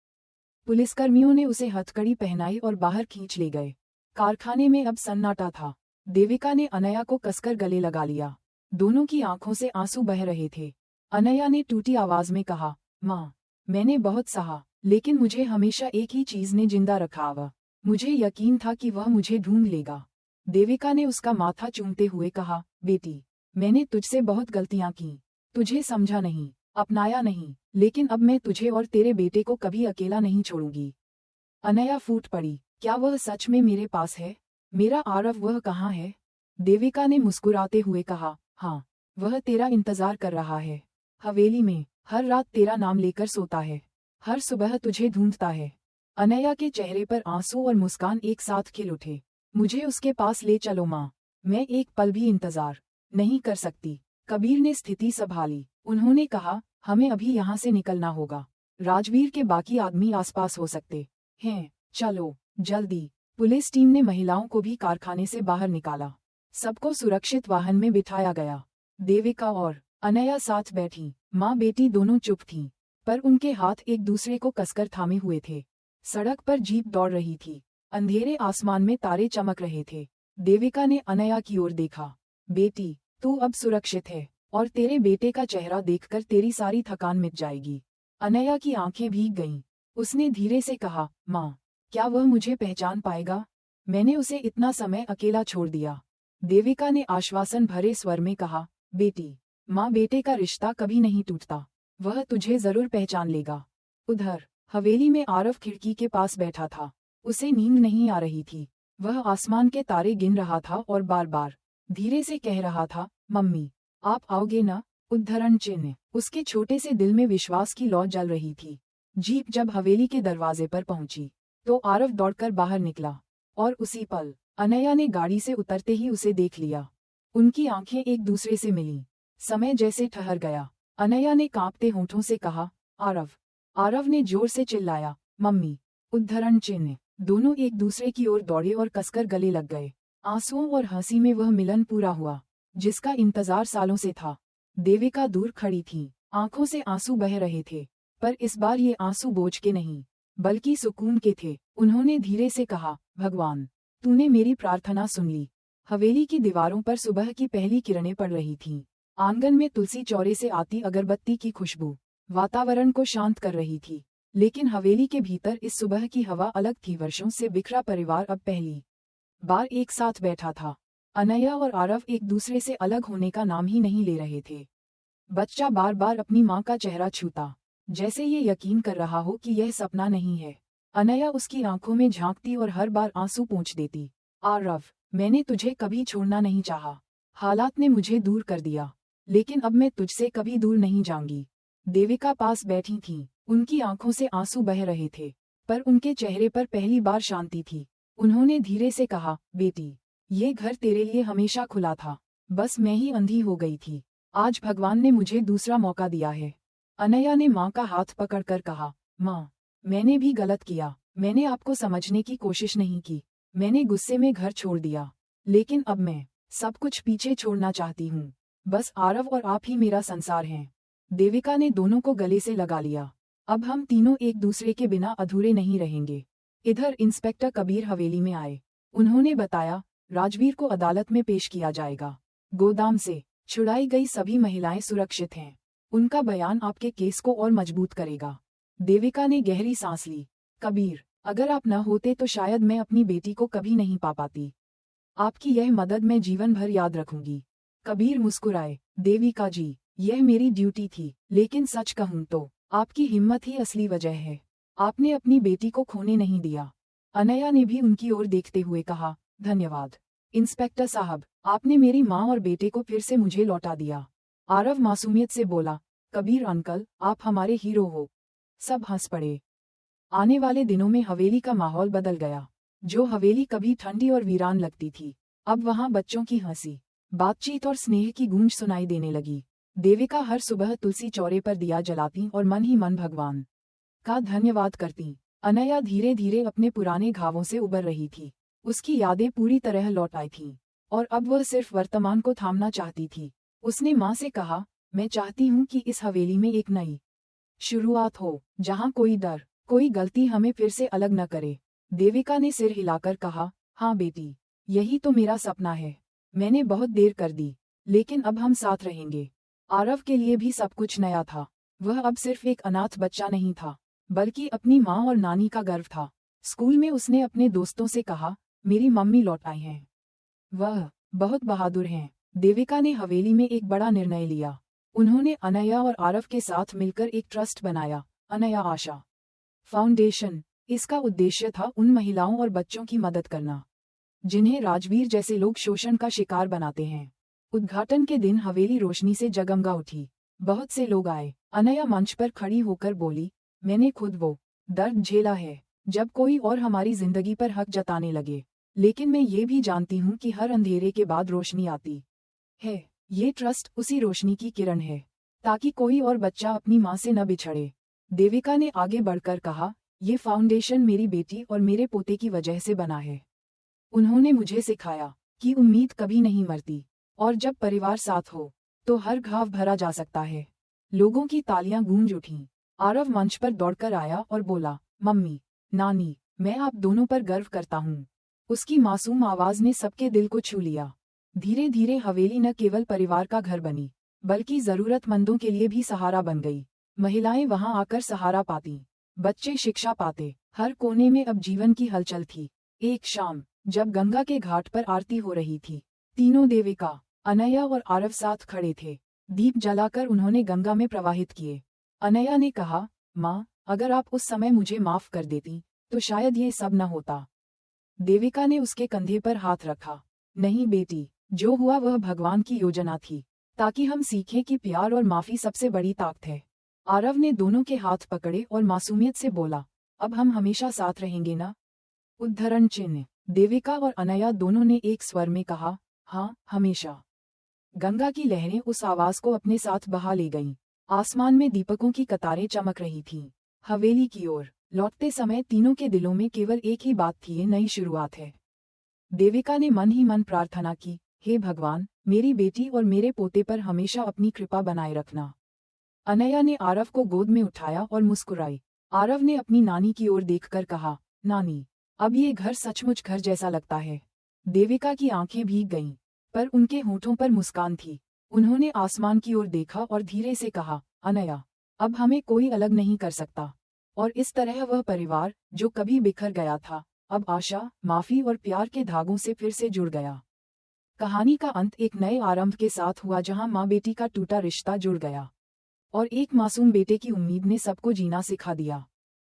पुलिसकर्मियों ने उसे हथकड़ी पहनाई और बाहर खींच ले गए। कारखाने में अब सन्नाटा था। देविका ने अनया को कसकर गले लगा लिया। दोनों की आंखों से आंसू बह रहे थे। अनया ने टूटी आवाज में कहा, माँ, मैंने बहुत सहा, लेकिन मुझे हमेशा एक ही चीज ने जिंदा रखा। मुझे यकीन था कि वह मुझे ढूंढ लेगा। देविका ने उसका माथा चूमते हुए कहा, बेटी, मैंने तुझसे बहुत गलतियां की, तुझे समझा नहीं, अपनाया नहीं, लेकिन अब मैं तुझे और तेरे बेटे को कभी अकेला नहीं छोड़ूंगी। अनया फूट पड़ी, क्या वह सच में मेरे पास है? मेरा आरव वह कहाँ है? देविका ने मुस्कुराते हुए कहा, हाँ, वह तेरा इंतजार कर रहा है, हवेली में, हर रात तेरा नाम लेकर सोता है, हर सुबह तुझे ढूंढता है। अनया के चेहरे पर आंसू और मुस्कान एक साथ खिल उठे। मुझे उसके पास ले चलो माँ, मैं एक पल भी इंतजार नहीं कर सकती। कबीर ने स्थिति संभाली। उन्होंने कहा, हमें अभी यहाँ से निकलना होगा। राजवीर के बाकी आदमी आसपास हो सकते हैं, चलो जल्दी। पुलिस टीम ने महिलाओं को भी कारखाने से बाहर निकाला। सबको सुरक्षित वाहन में बिठाया गया। देविका और अनया साथ बैठी। माँ बेटी दोनों चुप थीं, पर उनके हाथ एक दूसरे को कसकर थामे हुए थे। सड़क पर जीप दौड़ रही थी। अंधेरे आसमान में तारे चमक रहे थे। देविका ने अनया की ओर देखा, बेटी, तू अब सुरक्षित है, और तेरे बेटे का चेहरा देखकर तेरी सारी थकान मिट जाएगी। अनया की आंखें भीग गईं। उसने धीरे से कहा, माँ, क्या वह मुझे पहचान पाएगा? मैंने उसे इतना समय अकेला छोड़ दिया। देविका ने आश्वासन भरे स्वर में कहा, बेटी, माँ बेटे का रिश्ता कभी नहीं टूटता, वह तुझे जरूर पहचान लेगा। उधर हवेली में आरव खिड़की के पास बैठा था। उसे नींद नहीं आ रही थी। वह आसमान के तारे गिन रहा था और बार बार धीरे से कह रहा था, मम्मी, आप आओगे ना? उद्धरण चिन्ह। उसके छोटे से दिल में विश्वास की लौ जल रही थी। जीप जब हवेली के दरवाजे पर पहुंची, तो आरव दौड़कर बाहर निकला, और उसी पल अनया ने गाड़ी से उतरते ही उसे देख लिया। उनकी आंखें एक दूसरे से मिलीं। समय जैसे ठहर गया। अनया ने कांपते होठों से कहा, आरव। आरव ने जोर से चिल्लाया, मम्मी। उद्धरण चिन्ह। दोनों एक दूसरे की ओर दौड़े और कसकर गले लग गए। आंसुओं और हंसी में वह मिलन पूरा हुआ, जिसका इंतजार सालों से था। देविका दूर खड़ी थी, आंखों से आंसू बह रहे थे, पर इस बार ये आंसू बोझ के नहीं, बल्कि सुकून के थे। उन्होंने धीरे से कहा, भगवान, तूने मेरी प्रार्थना सुन ली। हवेली की दीवारों पर सुबह की पहली किरणें पड़ रही थीं। आंगन में तुलसी चौरे से आती अगरबत्ती की खुशबू वातावरण को शांत कर रही थी। लेकिन हवेली के भीतर इस सुबह की हवा अलग थी। वर्षों से बिखरा परिवार अब पहली बार एक साथ बैठा था। अनया और आरव एक दूसरे से अलग होने का नाम ही नहीं ले रहे थे। बच्चा बार बार अपनी माँ का चेहरा छूता, जैसे ये यकीन कर रहा हो कि यह सपना नहीं है। अनया उसकी आंखों में झांकती और हर बार आंसू पोंछ देती। आरव, मैंने तुझे कभी छोड़ना नहीं चाहा। हालात ने मुझे दूर कर दिया, लेकिन अब मैं तुझसे कभी दूर नहीं जाऊंगी। देविका पास बैठी थीं, उनकी आंखों से आंसू बह रहे थे, पर उनके चेहरे पर पहली बार शांति थी। उन्होंने धीरे से कहा, बेटी, ये घर तेरे लिए हमेशा खुला था, बस मैं ही अंधी हो गई थी। आज भगवान ने मुझे दूसरा मौका दिया है। अनया ने माँ का हाथ पकड़कर कहा, माँ, मैंने भी गलत किया। मैंने आपको समझने की कोशिश नहीं की। मैंने गुस्से में घर छोड़ दिया, लेकिन अब मैं सब कुछ पीछे छोड़ना चाहती हूँ। बस आरव और आप ही मेरा संसार हैं। देविका ने दोनों को गले से लगा लिया। अब हम तीनों एक दूसरे के बिना अधूरे नहीं रहेंगे। इधर इंस्पेक्टर कबीर हवेली में आए। उन्होंने बताया, राजवीर को अदालत में पेश किया जाएगा। गोदाम से छुड़ाई गई सभी महिलाएं सुरक्षित हैं। उनका बयान आपके केस को और मजबूत करेगा। देविका ने गहरी सांस ली। कबीर, अगर आप न होते तो शायद मैं अपनी बेटी को कभी नहीं पा पाती। आपकी यह मदद मैं जीवन भर याद रखूंगी। कबीर मुस्कुराए, देविका जी, यह मेरी ड्यूटी थी, लेकिन सच कहूं तो आपकी हिम्मत ही असली वजह है। आपने अपनी बेटी को खोने नहीं दिया। अनया ने भी उनकी ओर देखते हुए कहा, धन्यवाद इंस्पेक्टर साहब, आपने मेरी माँ और बेटे को फिर से मुझे लौटा दिया। आरव मासूमियत से बोला, कबीर अंकल, आप हमारे हीरो हो। सब हंस पड़े। आने वाले दिनों में हवेली का माहौल बदल गया। जो हवेली कभी ठंडी और वीरान लगती थी, अब वहां बच्चों की हंसी, बातचीत और स्नेह की गूंज सुनाई देने लगी। देविका हर सुबह तुलसी चौरे पर दिया जलाती और मन ही मन भगवान का धन्यवाद करती। अनया धीरे धीरे अपने पुराने घावों से उबर रही थी। उसकी यादें पूरी तरह लौट आई थीं, और अब वह सिर्फ वर्तमान को थामना चाहती थी। उसने माँ से कहा, मैं चाहती हूँ कि इस हवेली में एक नई शुरुआत हो, जहाँ कोई डर, कोई गलती हमें फिर से अलग न करे। देविका ने सिर हिलाकर कहा, हाँ बेटी, यही तो मेरा सपना है। मैंने बहुत देर कर दी, लेकिन अब हम साथ रहेंगे। आरव के लिए भी सब कुछ नया था। वह अब सिर्फ एक अनाथ बच्चा नहीं था, बल्कि अपनी माँ और नानी का गर्व था। स्कूल में उसने अपने दोस्तों से कहा, मेरी मम्मी लौट आई हैं। वह बहुत बहादुर हैं। देविका ने हवेली में एक बड़ा निर्णय लिया। उन्होंने अनया और आरव के साथ मिलकर एक ट्रस्ट बनाया, अनया आशा फाउंडेशन। इसका उद्देश्य था उन महिलाओं और बच्चों की मदद करना, जिन्हें राजवीर जैसे लोग शोषण का शिकार बनाते हैं। उद्घाटन के दिन हवेली रोशनी से जगमगा उठी। बहुत से लोग आए। अनया मंच पर खड़ी होकर बोली, मैंने खुद वो दर्द झेला है जब कोई और हमारी जिंदगी पर हक जताने लगे, लेकिन मैं ये भी जानती हूँ कि हर अंधेरे के बाद रोशनी आती है। ये ट्रस्ट उसी रोशनी की किरण है, ताकि कोई और बच्चा अपनी माँ से न बिछड़े। देविका ने आगे बढ़कर कहा, ये फाउंडेशन मेरी बेटी और मेरे पोते की वजह से बना है। उन्होंने मुझे सिखाया कि उम्मीद कभी नहीं मरती, और जब परिवार साथ हो तो हर घाव भरा जा सकता है। लोगों की तालियां गूंज उठीं। आरव मंच पर दौड़कर आया और बोला, मम्मी, नानी, मैं आप दोनों पर गर्व करता हूँ। उसकी मासूम आवाज ने सबके दिल को छू लिया। धीरे धीरे हवेली न केवल परिवार का घर बनी, बल्कि जरूरतमंदों के लिए भी सहारा बन गई। महिलाएं वहां आकर सहारा पाती, बच्चे शिक्षा पाते। हर कोने में अब जीवन की हलचल थी। एक शाम, जब गंगा के घाट पर आरती हो रही थी, तीनों देविका, अनया और आरव साथ खड़े थे। दीप जलाकर उन्होंने गंगा में प्रवाहित किए। अनया ने कहा, माँ, अगर आप उस समय मुझे माफ कर देती तो शायद ये सब न होता। देविका ने उसके कंधे पर हाथ रखा। नहीं बेटी, जो हुआ वह भगवान की योजना थी, ताकि हम सीखें कि प्यार और माफी सबसे बड़ी ताकत है। आरव ने दोनों के हाथ पकड़े और मासूमियत से बोला, अब हम हमेशा साथ रहेंगे ना? उद्धरण चिन्ह। देविका और अनया दोनों ने एक स्वर में कहा, हाँ, हमेशा। गंगा की लहरें उस आवाज को अपने साथ बहा ले गईं। आसमान में दीपकों की कतारें चमक रही थीं। हवेली की ओर लौटते समय तीनों के दिलों में केवल एक ही बात थी, ये नई शुरुआत है। देविका ने मन ही मन प्रार्थना की, हे भगवान, मेरी बेटी और मेरे पोते पर हमेशा अपनी कृपा बनाए रखना। अनया ने आरव को गोद में उठाया और मुस्कुराई। आरव ने अपनी नानी की ओर देखकर कहा, नानी, अब ये घर सचमुच घर जैसा लगता है। देविका की आंखें भीग गईं, पर उनके होठों पर मुस्कान थी। उन्होंने आसमान की ओर देखा और धीरे से कहा, अनया, अब हमें कोई अलग नहीं कर सकता। और इस तरह वह परिवार, जो कभी बिखर गया था, अब आशा, माफी और प्यार के धागों से फिर से जुड़ गया। कहानी का अंत एक नए आरंभ के साथ हुआ जहां माँ बेटी का टूटा रिश्ता जुड़ गया और एक मासूम बेटे की उम्मीद ने सबको जीना सिखा दिया।